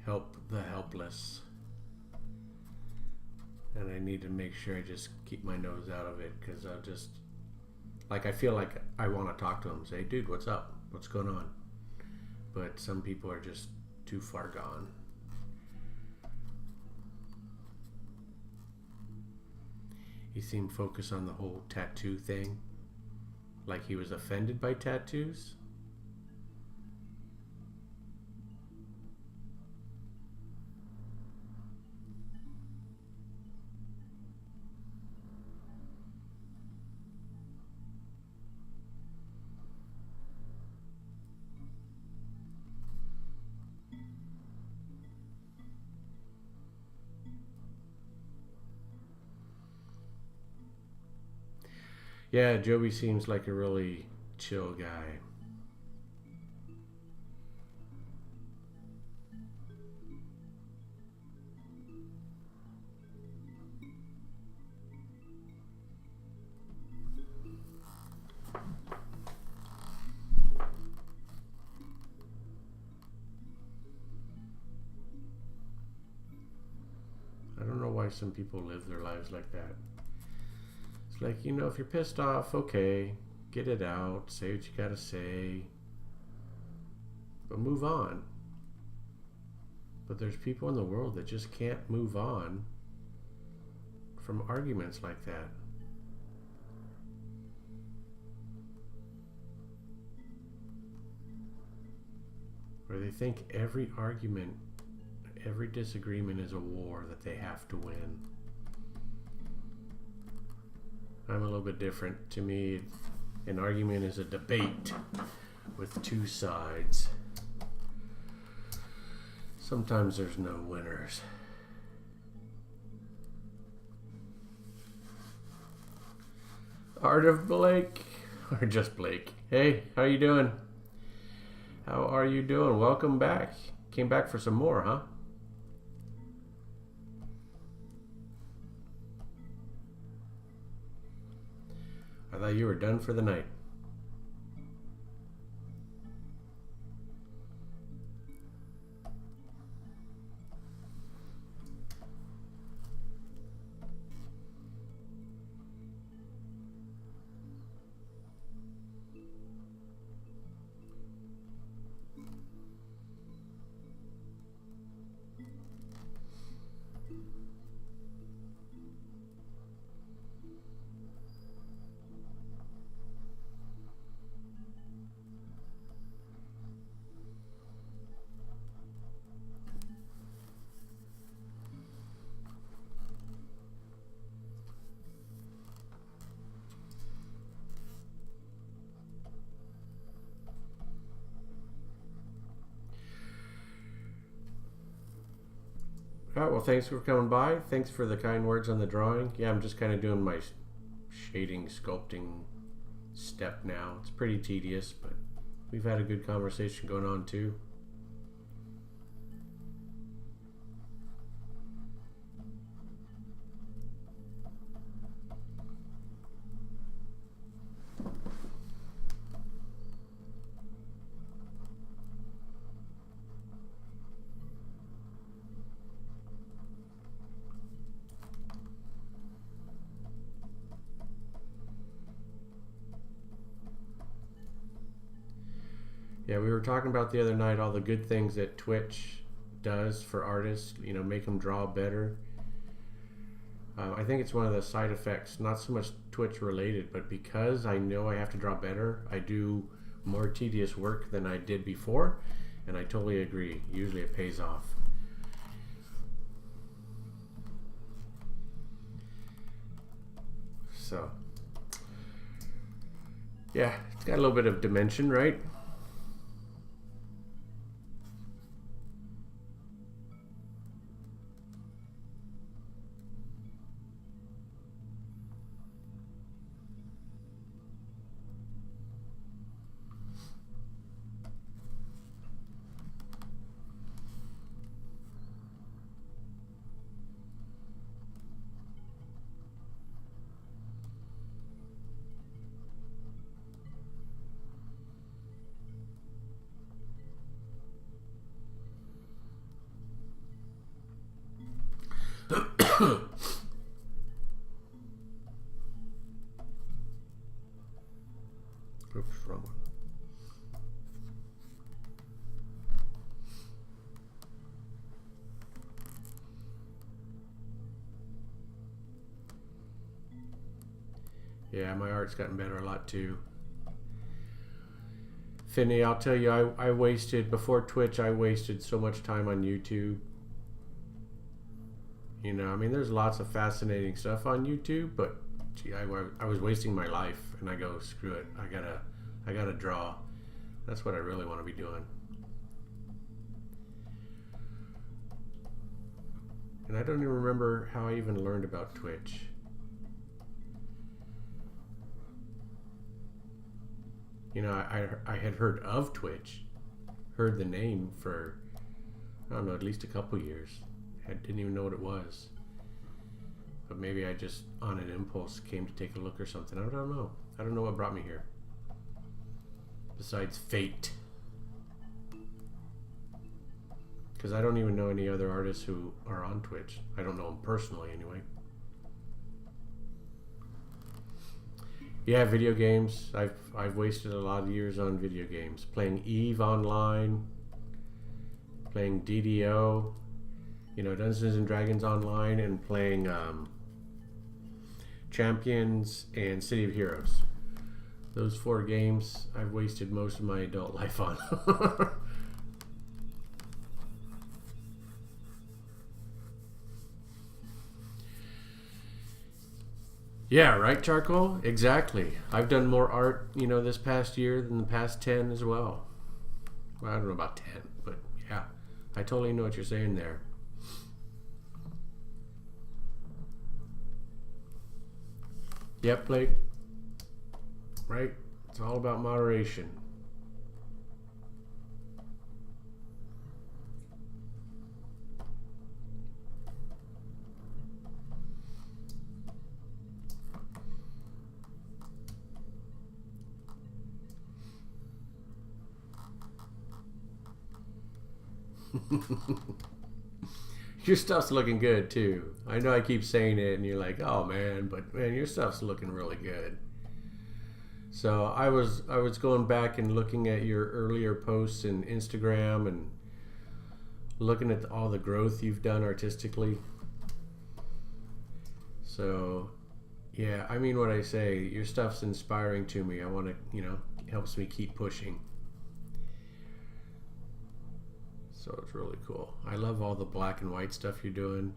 help the helpless. And I need to make sure I just keep my nose out of it, because I'll just, like, I feel like I want to talk to them, say, dude, what's up? What's going on? But some people are just too far gone. He seemed focused on the whole tattoo thing, like he was offended by tattoos. Yeah, Joey seems like a really chill guy. I don't know why some people live their lives like that. Like, you know, if you're pissed off, okay, get it out, say what you gotta say, but move on. But there's people in the world that just can't move on from arguments like that. Where they think every argument, every disagreement is a war that they have to win. I'm a little bit different. To me, an argument is a debate with two sides. Sometimes there's no winners. Art of Blake, or just Blake. Hey, how you doing? How are you doing? Welcome back. Came back for some more, huh? I thought you were done for the night. All right, well, thanks for coming by. Thanks for the kind words on the drawing. Yeah, I'm just kind of doing my shading, sculpting step now. It's pretty tedious, but we've had a good conversation going on too. Yeah, we were talking about the other night all the good things that Twitch does for artists, you know, make them draw better. I think it's one of the side effects, not so much Twitch related, but because I know I have to draw better, I do more tedious work than I did before, and I totally agree. Usually it pays off. So, yeah, it's got a little bit of dimension, right? Oops, wrong one. Yeah, my art's gotten better a lot too. Finney, I'll tell you, I wasted, before Twitch, I wasted so much time on YouTube. You know, I mean, there's lots of fascinating stuff on YouTube, but gee, I was wasting my life, and I go, screw it, I gotta draw. That's what I really want to be doing. And I don't even remember how I even learned about Twitch. You know, I had heard of Twitch, heard the name for, I don't know, at least a couple years. I didn't even know what it was. But maybe I just, on an impulse, came to take a look or something. I don't know. I don't know what brought me here. Besides fate. Because I don't even know any other artists who are on Twitch. I don't know them personally, anyway. Yeah, video games. I've wasted a lot of years on video games. Playing EVE online. Playing DDO. You know, Dungeons and Dragons online, and playing Champions and City of Heroes. Those 4 games I've wasted most of my adult life on. Yeah, right, Charcoal? Exactly. I've done more art, you know, this past year than the past 10 as well. Well, I don't know about 10, but yeah, I totally know what you're saying there. Yep, Blake. Right? It's all about moderation. Your stuff's looking good too. I know I keep saying it and you're like, oh man, but man, your stuff's looking really good. So I was going back and looking at your earlier posts in Instagram and looking at all the growth you've done artistically. So yeah, I mean what I say, your stuff's inspiring to me. I want to, you know, it helps me keep pushing. So it's really cool. I love all the black and white stuff you're doing.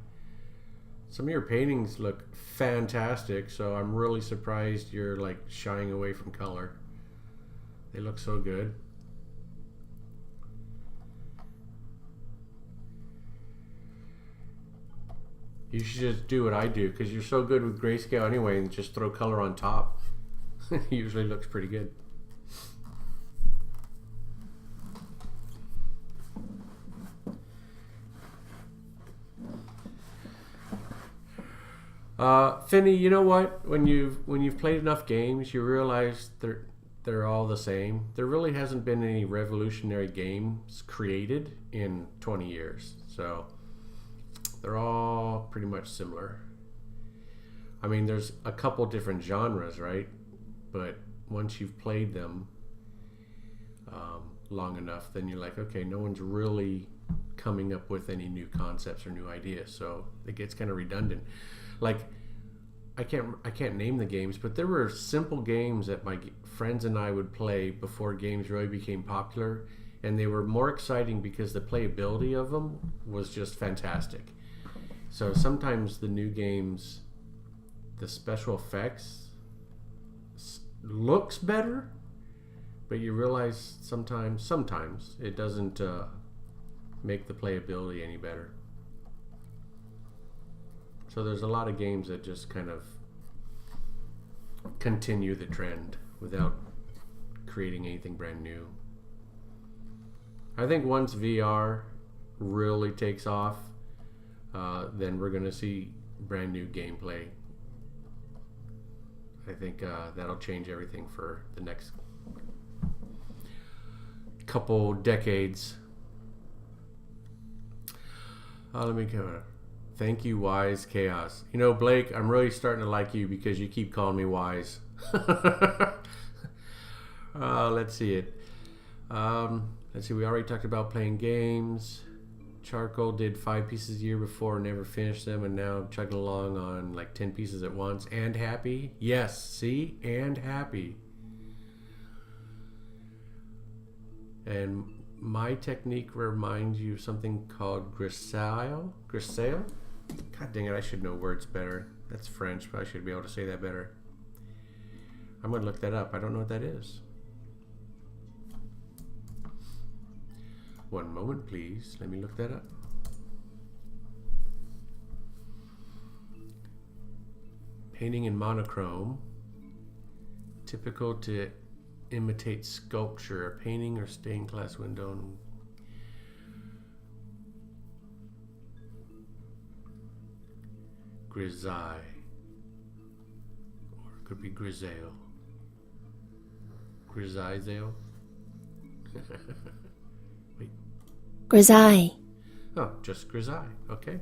Some of your paintings look fantastic, so I'm really surprised you're like shying away from color. They look so good. You should just do what I do, because you're so good with grayscale anyway, and just throw color on top. It usually looks pretty good. Finney, you know what? When you've played enough games, you realize they're all the same. There really hasn't been any revolutionary games created in 20 years, so they're all pretty much similar. I mean, there's a couple different genres, right? But once you've played them, long enough, then you're like, okay, no one's really coming up with any new concepts or new ideas, so it gets kind of redundant. Like, I can't name the games, but there were simple games that my friends and I would play before games really became popular, and they were more exciting because the playability of them was just fantastic. So sometimes the new games, the special effects looks better, but you realize sometimes it doesn't make the playability any better. So there's a lot of games that just kind of continue the trend without creating anything brand new. I think once VR really takes off, then we're going to see brand new gameplay. I think that'll change everything for the next couple decades. Let me go. Thank you, Wise Chaos. You know, Blake, I'm really starting to like you because you keep calling me Wise. Let's see it. Let's see, we already talked about playing games. Charcoal did 5 pieces a year before, never finished them, and now chugging along on like 10 pieces at once. And happy? Yes, see? And happy. And my technique reminds you of something called grisaille? Grisaille? God dang it, I should know words better. That's French, but I should be able to say that better. I'm going to look that up. I don't know what that is. One moment, please. Let me look that up. Painting in monochrome. Typical to imitate sculpture. A painting or stained glass window. Grisaille. Or it could be grisaille. Grisaille? Wait. Grisaille. Oh, just grisaille. Okay.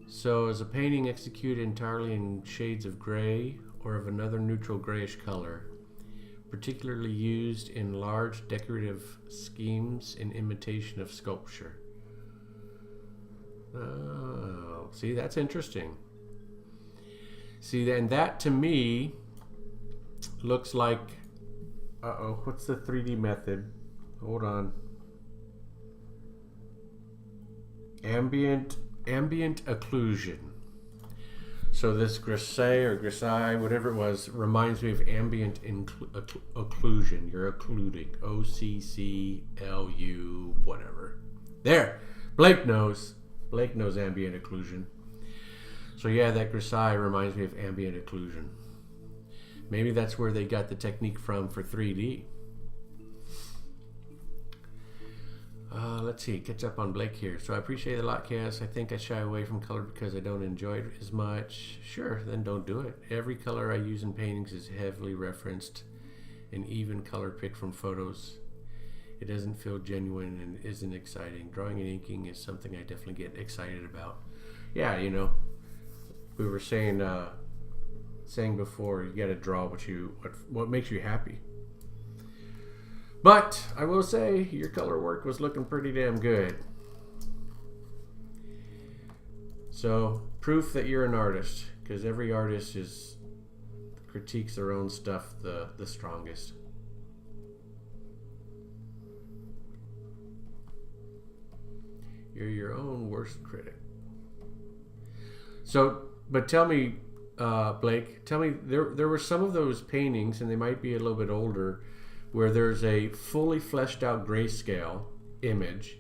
So, is a painting executed entirely in shades of gray or of another neutral grayish color, particularly used in large decorative schemes in imitation of sculpture? Oh, see, that's interesting. See, and that to me looks like, what's the 3D method? Hold on. Ambient occlusion. So this grisaille, whatever it was, reminds me of ambient occlusion. You're occluding. OCCLU, whatever. There. Blake knows ambient occlusion. So yeah, that grisaille reminds me of ambient occlusion. Maybe that's where they got the technique from for 3D. Let's see, catch up on Blake here. So I appreciate it a lot, Chaos. I think I shy away from color because I don't enjoy it as much. Sure, then don't do it. Every color I use in paintings is heavily referenced and even color picked from photos. It doesn't feel genuine and isn't exciting. Drawing and inking is something I definitely get excited about. Yeah, you know, we were saying before, you got to draw what makes you happy. But I will say your color work was looking pretty damn good. So proof that you're an artist, because every artist critiques their own stuff the strongest. You're your own worst critic. So, but tell me, Blake, there were some of those paintings, and they might be a little bit older, where there's a fully fleshed out grayscale image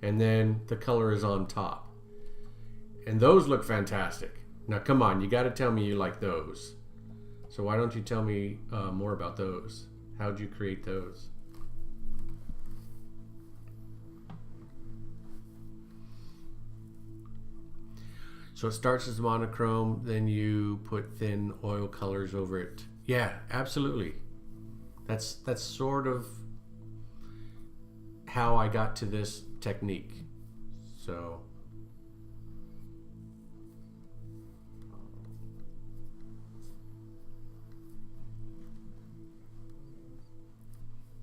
and then the color is on top. And those look fantastic. Now come on, you got to tell me you like those. So why don't you tell me more about those? How'd you create those? So it starts as monochrome, then you put thin oil colors over it. Yeah, absolutely. That's sort of how I got to this technique. So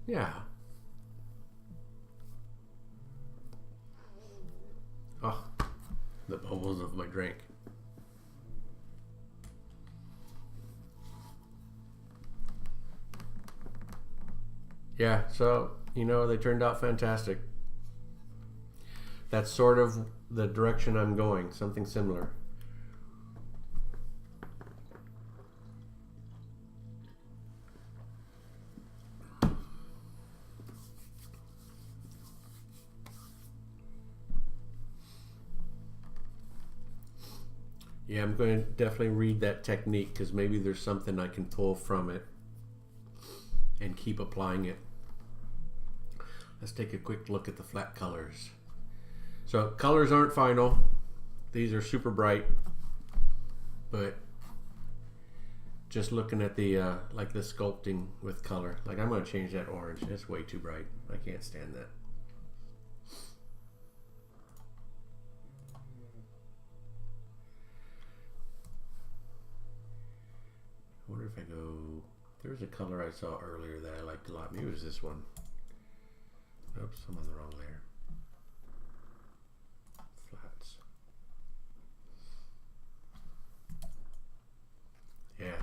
Yeah. Oh, the bubbles of my drink. Yeah, so, you know, they turned out fantastic. That's sort of the direction I'm going, something similar. Yeah, I'm going to definitely read that technique because maybe there's something I can pull from it and keep applying it. Let's take a quick look at the flat colors. So colors aren't final. These are super bright, but just looking at the like the sculpting with color. Like I'm going to change that orange. It's way too bright. I can't stand that. I wonder if I go, there was a color I saw earlier that I liked a lot. Maybe it was this one. Oops, I'm on the wrong layer. Flats. Yeah.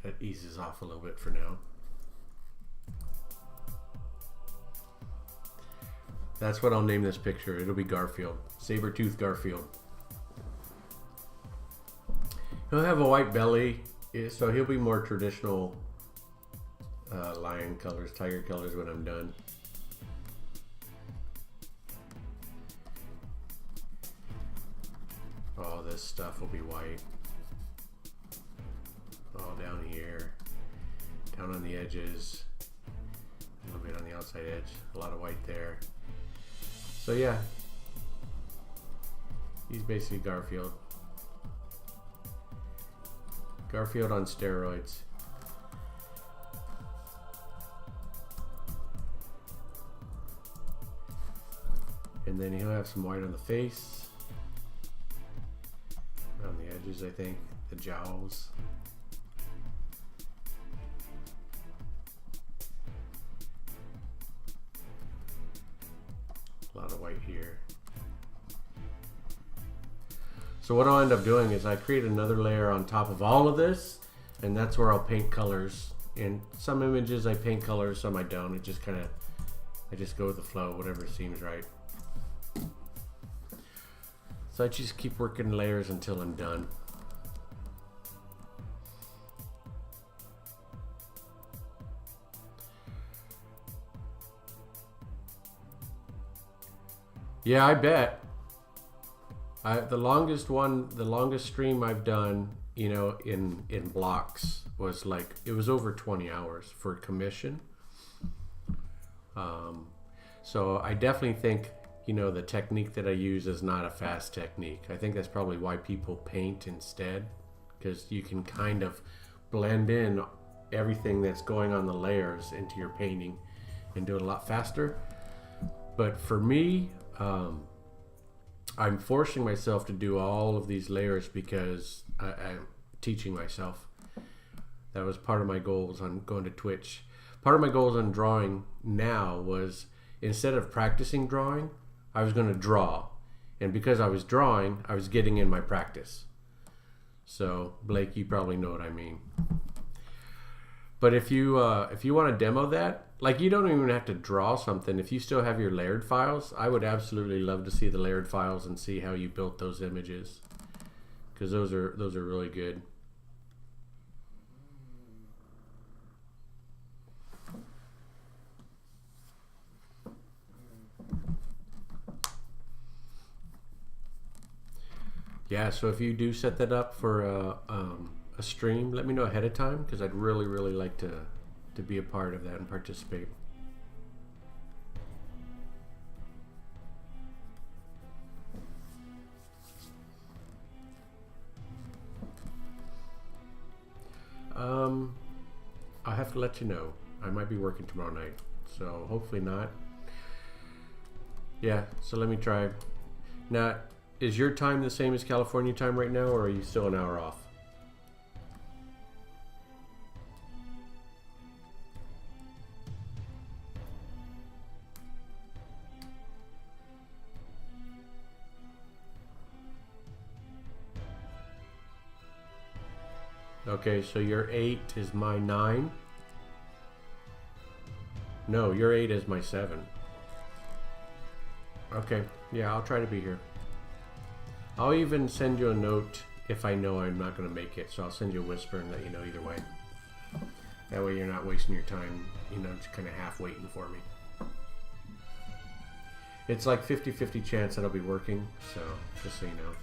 That eases off a little bit for now. That's what I'll name this picture. It'll be Garfield. Saber-Toothed Garfield. He'll have a white belly, so he'll be more traditional lion colors, tiger colors when I'm done. All this stuff will be white. All down here, down on the edges, a little bit on the outside edge, a lot of white there. So yeah, he's basically Garfield. Garfield on steroids. And then he'll have some white on the face, around the edges, I think, the jowls. A lot of white here. So what I'll end up doing is I create another layer on top of all of this, and that's where I'll paint colors. In some images I paint colors, some I don't. It just kind of, I just go with the flow, whatever seems right. So I just keep working layers until I'm done. Yeah, I bet. The longest stream I've done, you know, in blocks was like, it was over 20 hours for commission. So I definitely think, you know, the technique that I use is not a fast technique. I think that's probably why people paint instead, because you can kind of blend in everything that's going on the layers into your painting and do it a lot faster. But for me, I'm forcing myself to do all of these layers because I'm teaching myself. That was part of my goals on going to Twitch. Part of my goals on drawing now was, instead of practicing drawing, I was going to draw. And because I was drawing, I was getting in my practice. So, Blake, you probably know what I mean. But if you want to demo that, like, you don't even have to draw something. If you still have your layered files, I would absolutely love to see the layered files and see how you built those images, because those are really good. Yeah, so if you do set that up for a stream, let me know ahead of time, because I'd really like to be a part of that and participate. I'll have to let you know. I might be working tomorrow night, so hopefully not. Yeah, so let me try. Now, is your time the same as California time right now, or are you still an hour off? Okay, so your 8 is my 9. No, your 8 is my 7. Okay, yeah, I'll try to be here. I'll even send you a note if I know I'm not going to make it. So I'll send you a whisper and let you know either way. That way you're not wasting your time, you know, just kind of half waiting for me. It's like 50-50 chance that I'll be working, so just so you know.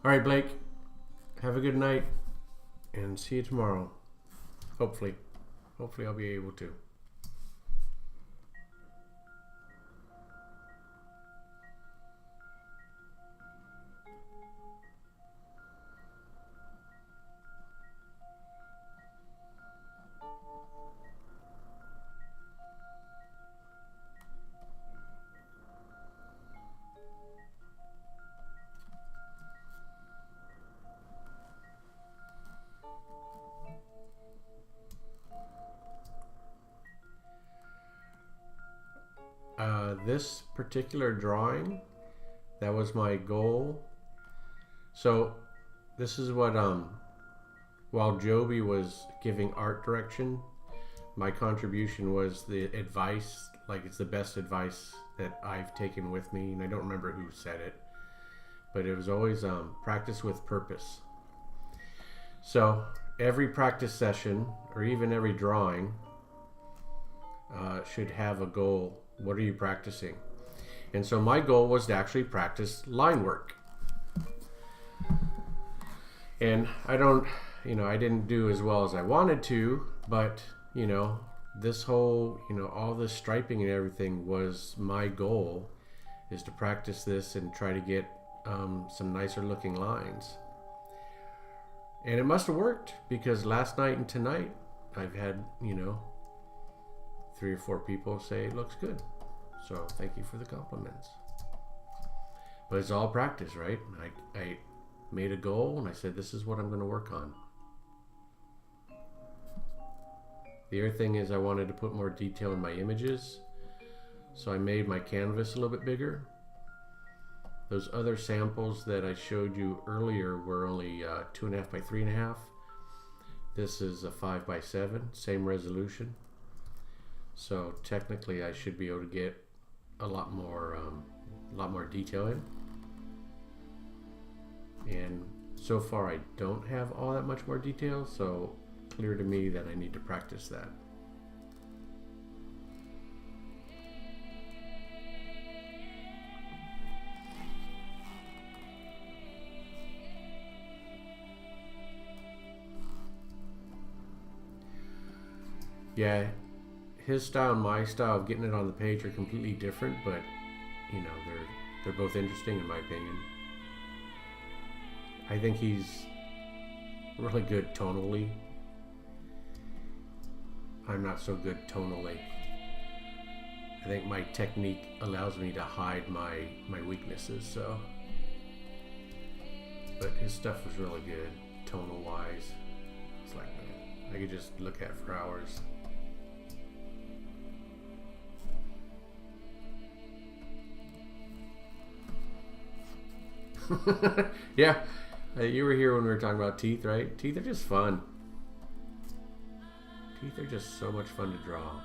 All right, Blake, have a good night and see you tomorrow. Hopefully I'll be able to. This particular drawing, that was my goal. So this is what while Joby was giving art direction, my contribution was the advice, like it's the best advice that I've taken with me, and I don't remember who said it, but it was always practice with purpose. So every practice session or even every drawing should have a goal. What are you practicing? And so my goal was to actually practice line work. And I didn't do as well as I wanted to, but this whole, all this striping and everything was my goal, is to practice this and try to get some nicer looking lines. And it must have worked, because last night and tonight I've had, 3 or 4 people say it looks good. So thank you for the compliments. But it's all practice, right? I made a goal and I said, this is what I'm going to work on. The other thing is I wanted to put more detail in my images. So I made my canvas a little bit bigger. Those other samples that I showed you earlier were only 2.5 by 3.5. This is a 5 by 7, same resolution. So technically I should be able to get a lot more detail in. And so far I don't have all that much more detail, so clear to me that I need to practice that. Yeah, his style and my style of getting it on the page are completely different, but they're both interesting in my opinion. I think he's really good tonally. I'm not so good tonally. I think my technique allows me to hide my weaknesses, so. But his stuff was really good, tonal wise. It's like, I could just look at it for hours. Yeah, you were here when we were talking about teeth, right? Teeth are just fun. Teeth are just so much fun to draw.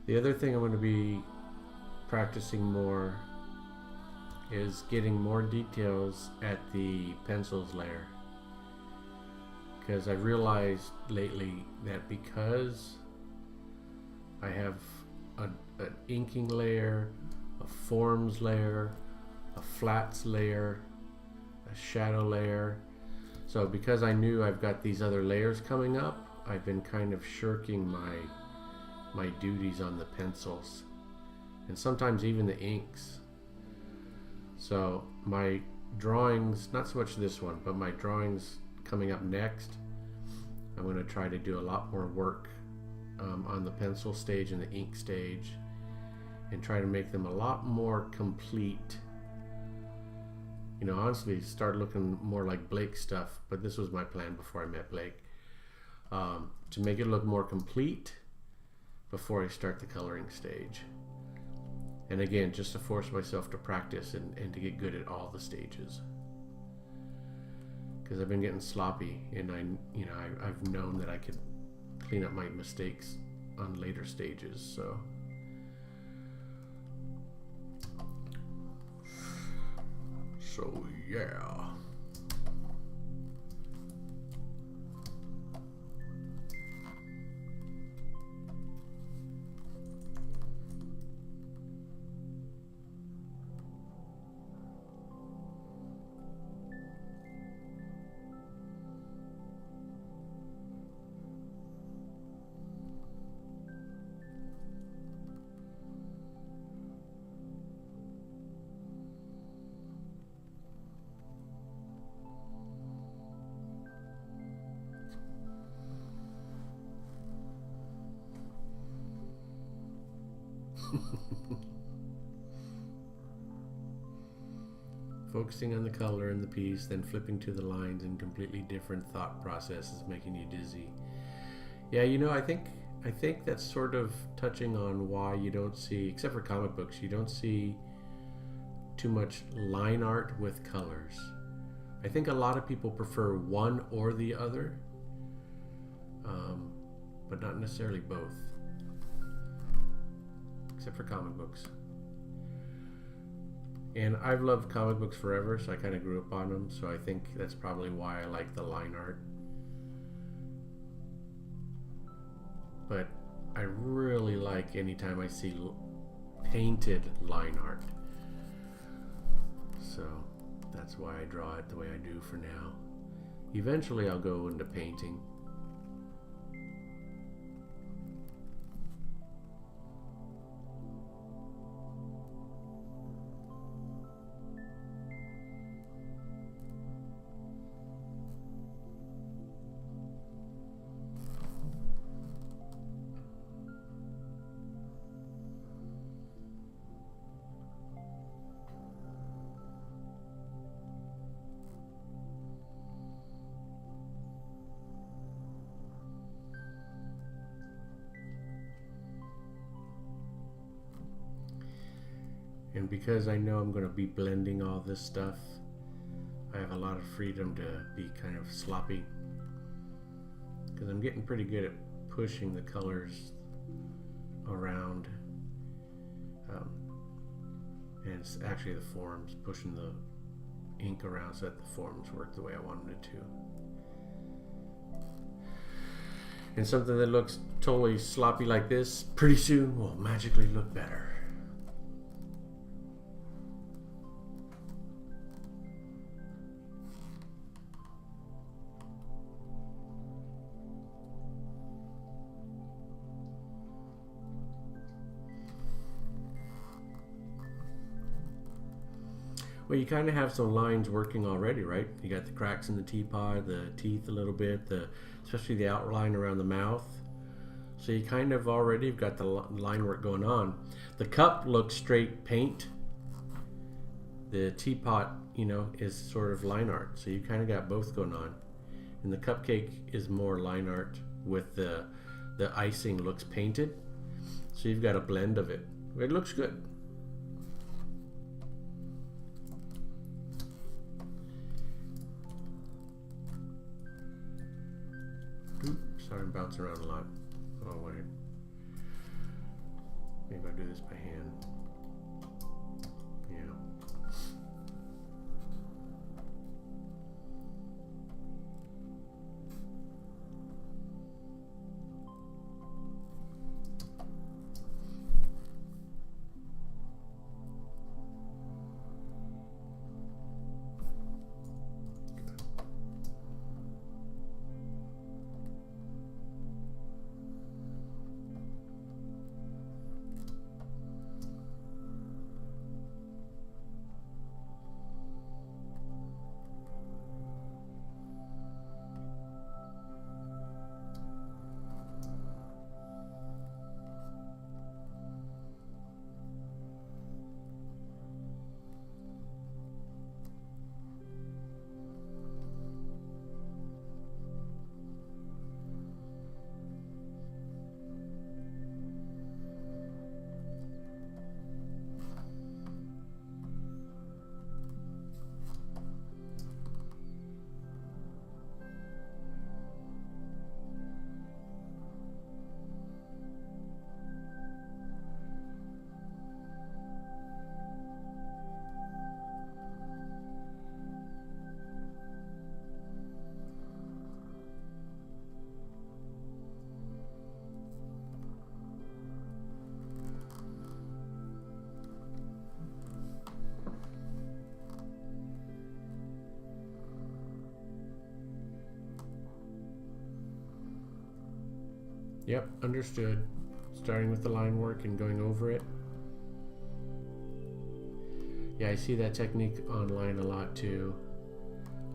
The other thing I'm going to be practicing more is getting more details at the pencils layer, because I've realized lately that because I have an inking layer, a forms layer, a flats layer, a shadow layer, so because I knew I've got these other layers coming up, I've been kind of shirking my duties on the pencils and sometimes even the inks. So my drawings, not so much this one, but my drawings coming up next, I'm going to try to do a lot more work on the pencil stage and the ink stage, and try to make them a lot more complete. You know, honestly, start looking more like Blake's stuff, but this was my plan before I met Blake, to make it look more complete before I start the coloring stage. And again, just to force myself to practice and to get good at all the stages, because I've been getting sloppy, and I've known that I could clean up my mistakes on later stages. So yeah. Focusing on the color in the piece, then flipping to the lines in completely different thought processes, making you dizzy. Yeah, you know, I think that's sort of touching on why you don't see, except for comic books, you don't see too much line art with colors. I think a lot of people prefer one or the other, but not necessarily both, except for comic books. And I've loved comic books forever, so I kind of grew up on them, so I think that's probably why I like the line art. But I really like anytime I see painted line art. So that's why I draw it the way I do for now. Eventually I'll go into painting. And because I know I'm going to be blending all this stuff, I have a lot of freedom to be kind of sloppy, because I'm getting pretty good at pushing the colors around, and it's actually the forms, pushing the ink around so that the forms work the way I wanted it to. And something that looks totally sloppy like this pretty soon will magically look better. Well, you kind of have some lines working already, right? You got the cracks in the teapot, the teeth a little bit, especially the outline around the mouth. So you kind of already have got the line work going on. The cup looks straight paint. The teapot, you know, is sort of line art. So you kind of got both going on. And the cupcake is more line art with the icing looks painted. So you've got a blend of it. It looks good. Oops, sorry, I'm bouncing around a lot. Oh, wait. do this by hand. Yeah. Yep, understood. Starting with the line work and going over it. Yeah, I see that technique online a lot too.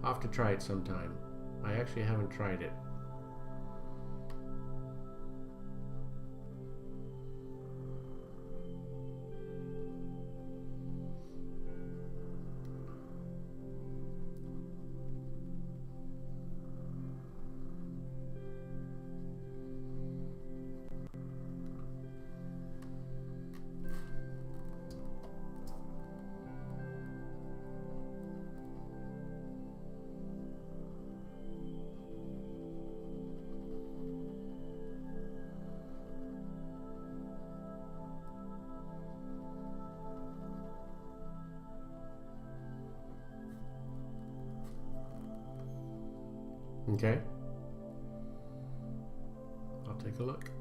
I'll have to try it sometime. I actually haven't tried it. Okay. I'll take a look.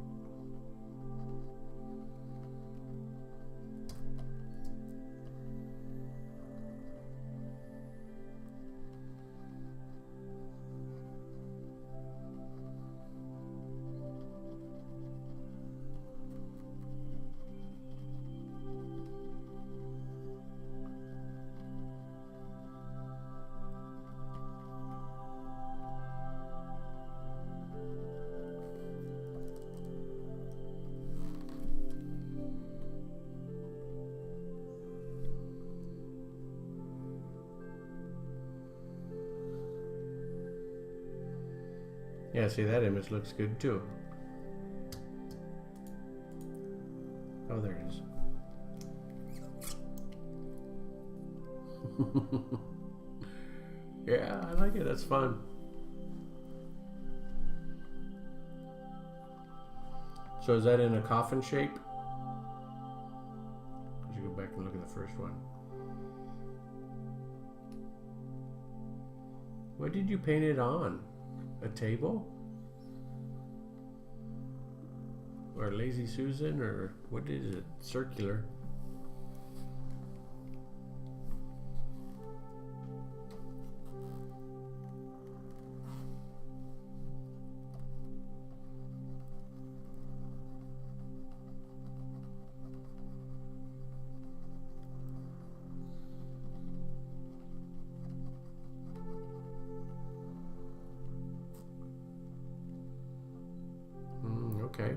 Yeah, see, that image looks good too. Oh, there it is. Yeah, I like it. That's fun. So is that in a coffin shape? I should go back and look at the first one. What did you paint it on? A table? Or Lazy Susan? Or what is it? Circular. Okay.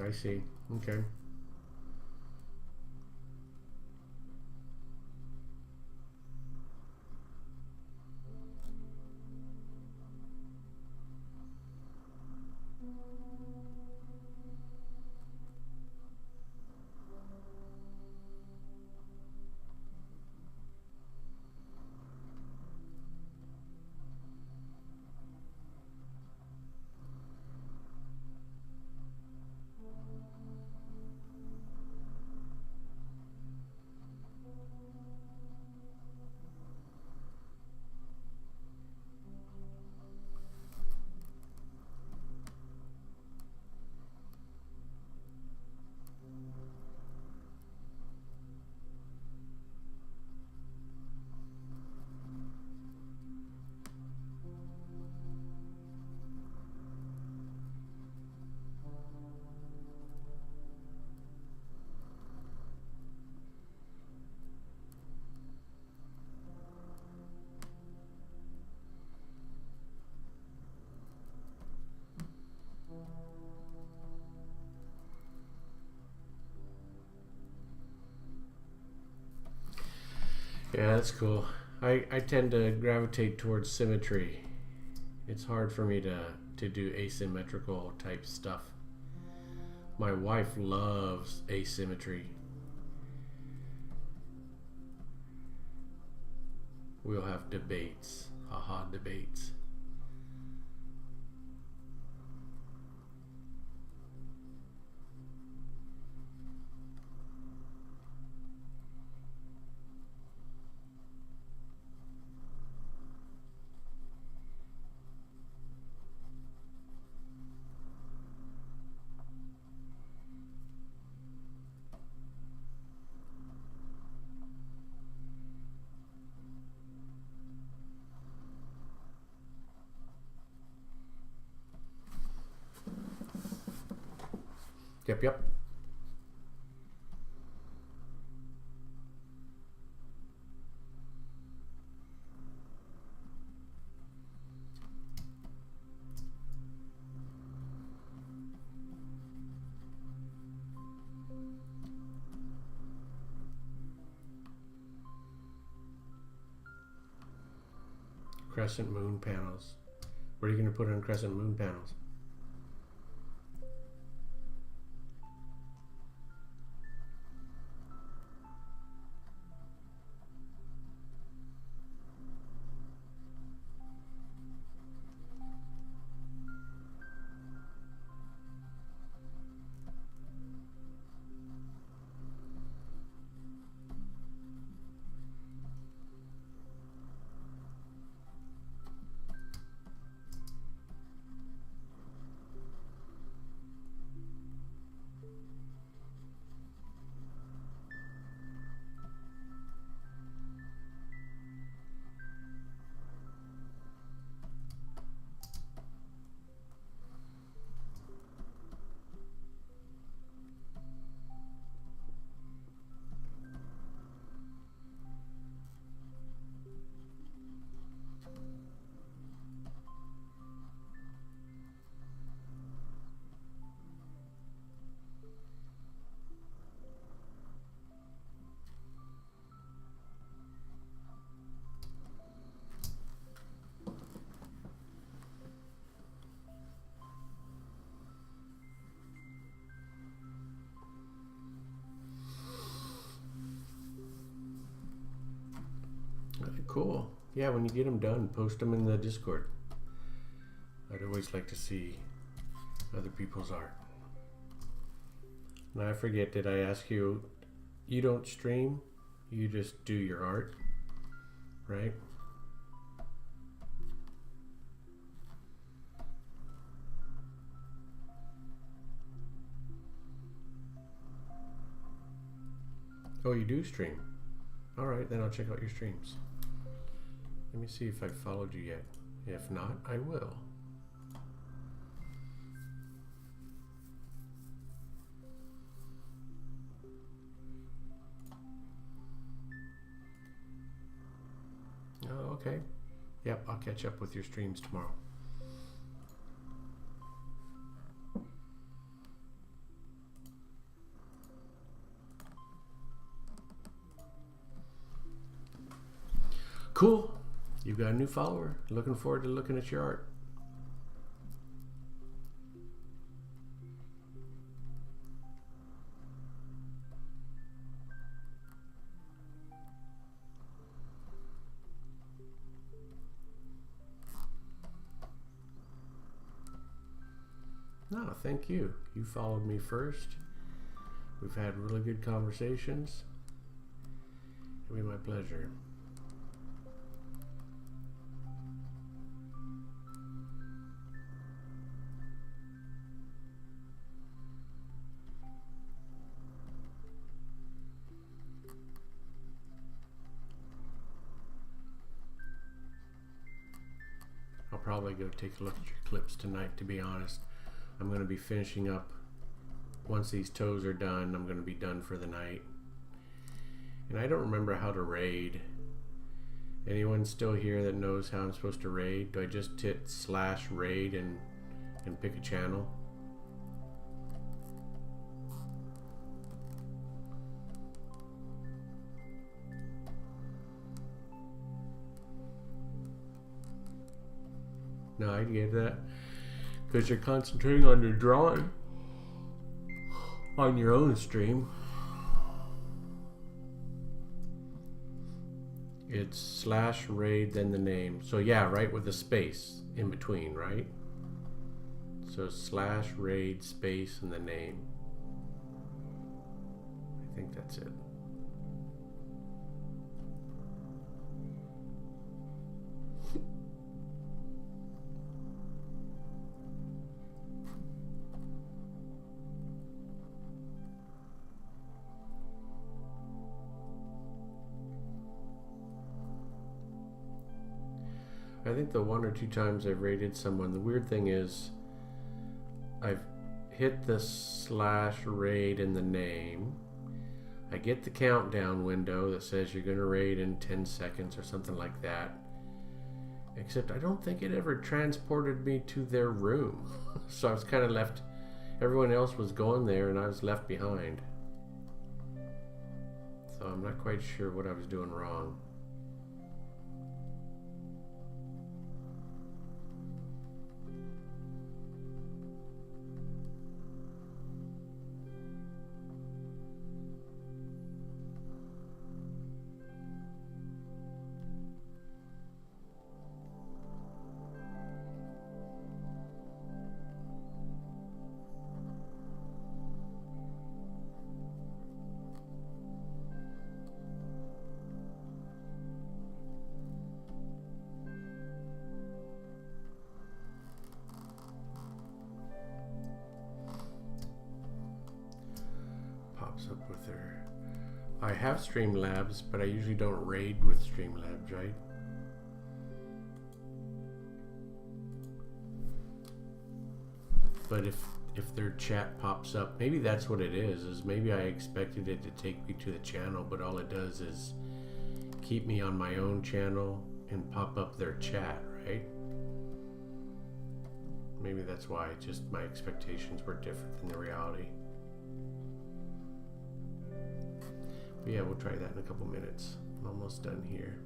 I see. Okay. Yeah, that's cool. I tend to gravitate towards symmetry. It's hard for me to do asymmetrical type stuff. My wife loves asymmetry. We'll have debates. Haha, debates. Yep. Crescent moon panels. What are you going to put on crescent moon panels? Cool. Yeah, when you get them done, post them in the Discord. I'd always like to see other people's art. Now I forget, did I ask you, you don't stream, you just do your art, right? Oh, you do stream? Alright, then I'll check out your streams. Let me see if I've followed you yet. If not, I will. Oh, okay. Yep, I'll catch up with your streams tomorrow. Cool. You've got a new follower. Looking forward to looking at your art. No, thank you. You followed me first. We've had really good conversations. It'll be my pleasure. I'll probably go take a look at your clips tonight, to be honest. I'm going to be finishing up. Once these toes are done, I'm going to be done for the night. And I don't remember how to raid. Anyone still here that knows how I'm supposed to raid? Do I just hit /raid and pick a channel? No, I get that. Because you're concentrating on your drawing on your own stream. It's /raid then the name. So yeah, right, with a space in between, right? So /raid space and the name. I think that's it. I think the 1 or 2 times I've raided someone, the weird thing is I've hit the /raid in the name. I get the countdown window that says you're going to raid in 10 seconds or something like that. Except I don't think it ever transported me to their room. So I was kind of left, everyone else was going there and I was left behind. So I'm not quite sure what I was doing wrong. Up with her. I have Streamlabs, but I usually don't raid with Streamlabs, right? But if their chat pops up, maybe that's what it is maybe I expected it to take me to the channel, but all it does is keep me on my own channel and pop up their chat, right? Maybe that's why just my expectations were different than the reality. Yeah, we'll try that in a couple minutes. I'm almost done here.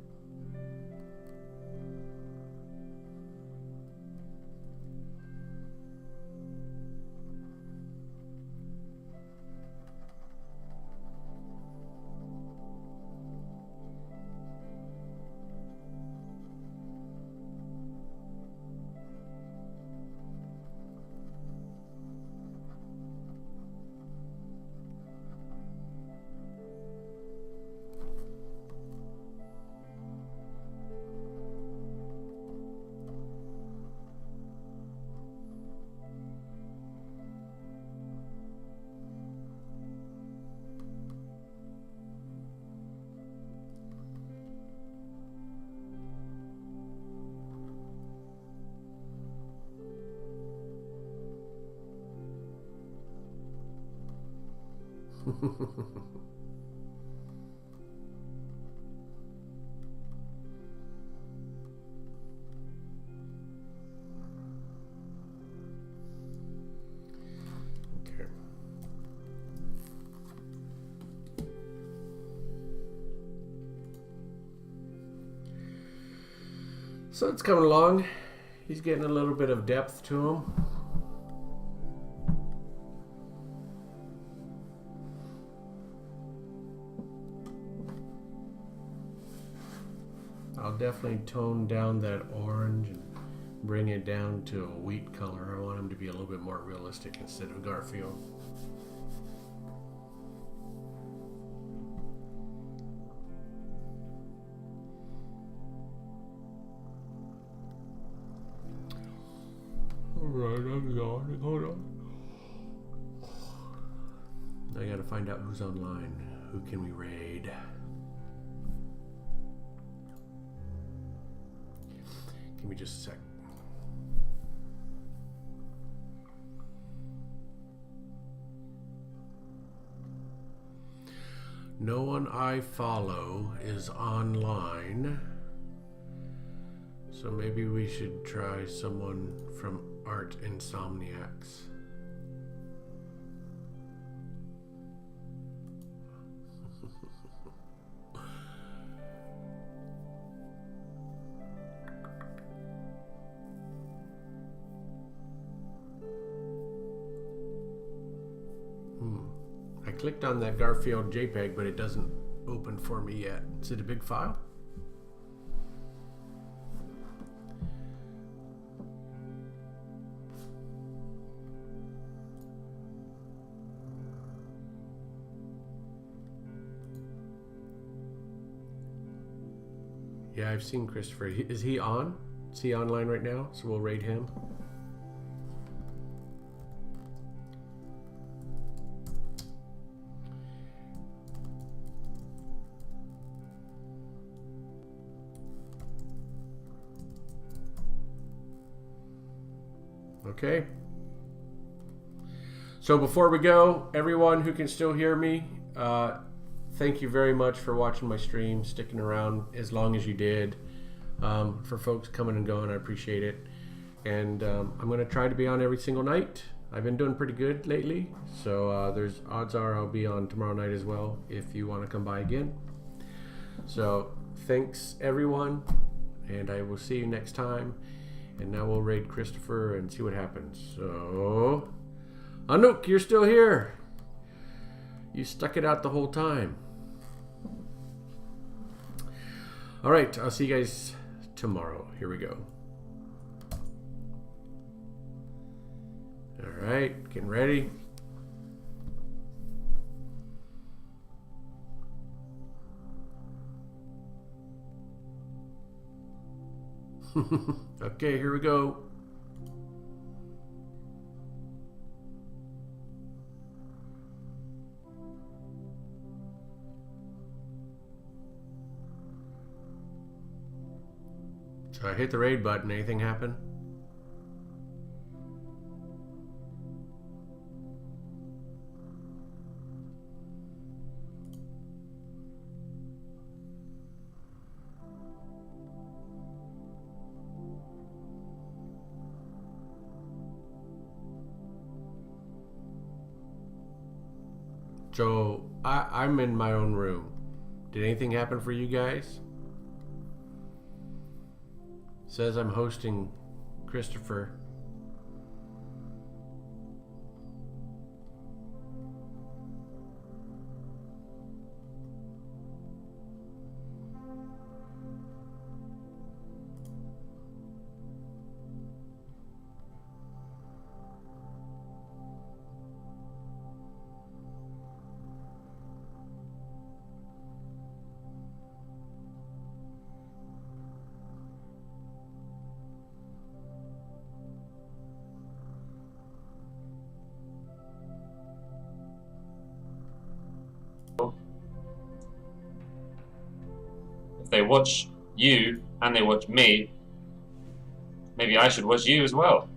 Okay. So it's coming along. He's getting a little bit of depth to him. I'll definitely tone down that orange and bring it down to a wheat color. I want him to be a little bit more realistic instead of Garfield. Alright, I'm yawning. Hold on. I gotta find out who's online. Who can we raid? Give me just a sec. No one I follow is online. So maybe we should try someone from Art Insomniacs. I clicked on that Garfield JPEG, but it doesn't open for me yet. Is it a big file? Yeah, I've seen Christopher. Is he on? Is he online right now? So we'll raid him. Okay. So before we go, everyone who can still hear me, thank you very much for watching my stream, sticking around as long as you did. For folks coming and going, I appreciate it. And I'm going to try to be on every single night. I've been doing pretty good lately. So there's odds are I'll be on tomorrow night as well if you want to come by again. So thanks everyone, and I will see you next time. And now we'll raid Christopher and see what happens. So, Anouk, you're still here. You stuck it out the whole time. All right, I'll see you guys tomorrow. Here we go. All right, getting ready. Okay, here we go. So I hit the raid button. Anything happen? So I'm in my own room. Did anything happen for you guys? Says I'm hosting Christopher. If they watch you and they watch me, maybe I should watch you as well.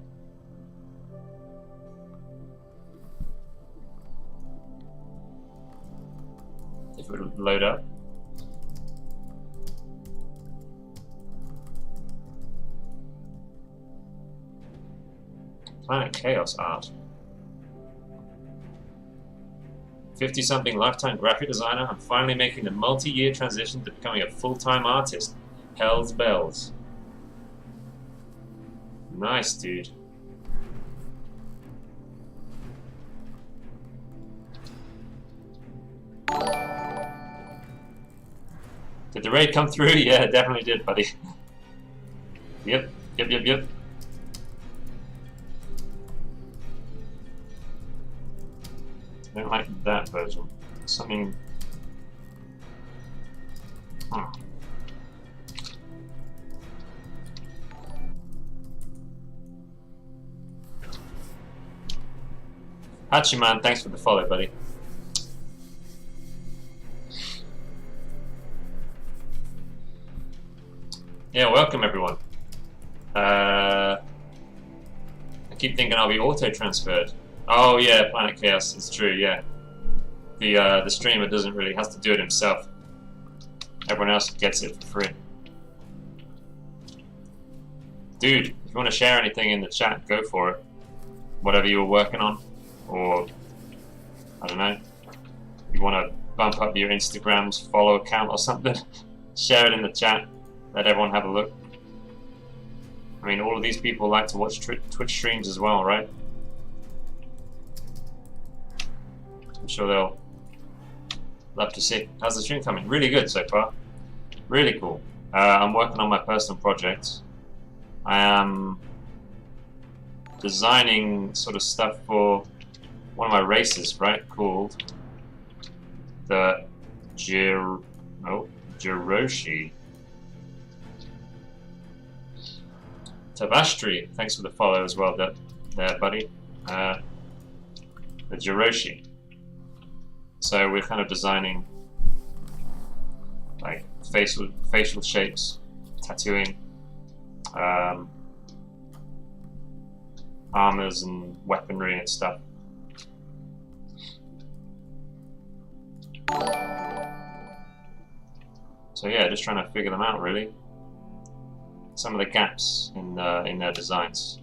If it would load up. Planet Chaos art. 50-something lifetime graphic designer, I'm finally making the multi-year transition to becoming a full-time artist. Hell's bells. Nice, dude. Did the raid come through? Yeah, it definitely did, buddy. Yep. I don't like that version. Something... Hachiman, thanks for the follow, buddy. Yeah, welcome everyone. I keep thinking I'll be auto-transferred. Oh yeah, Planet Chaos, it's true, yeah. The streamer doesn't really, has to do it himself. Everyone else gets it for free. Dude, if you want to share anything in the chat, go for it. Whatever you were working on, or I don't know, you want to bump up your Instagram's follow count or something, share it in the chat. Let everyone have a look. I mean, all of these people like to watch Twitch streams as well, right? I'm sure they'll love to see. How's the stream coming? Really good so far. Really cool. I'm working on my personal project. I am designing sort of stuff for one of my races, right? Called the Jiroshi. Tabashtri, thanks for the follow as well, there, buddy. The Jiroshi. So we're kind of designing like facial shapes, tattooing, armors and weaponry and stuff. So yeah, just trying to figure them out really. Some of the gaps in their designs.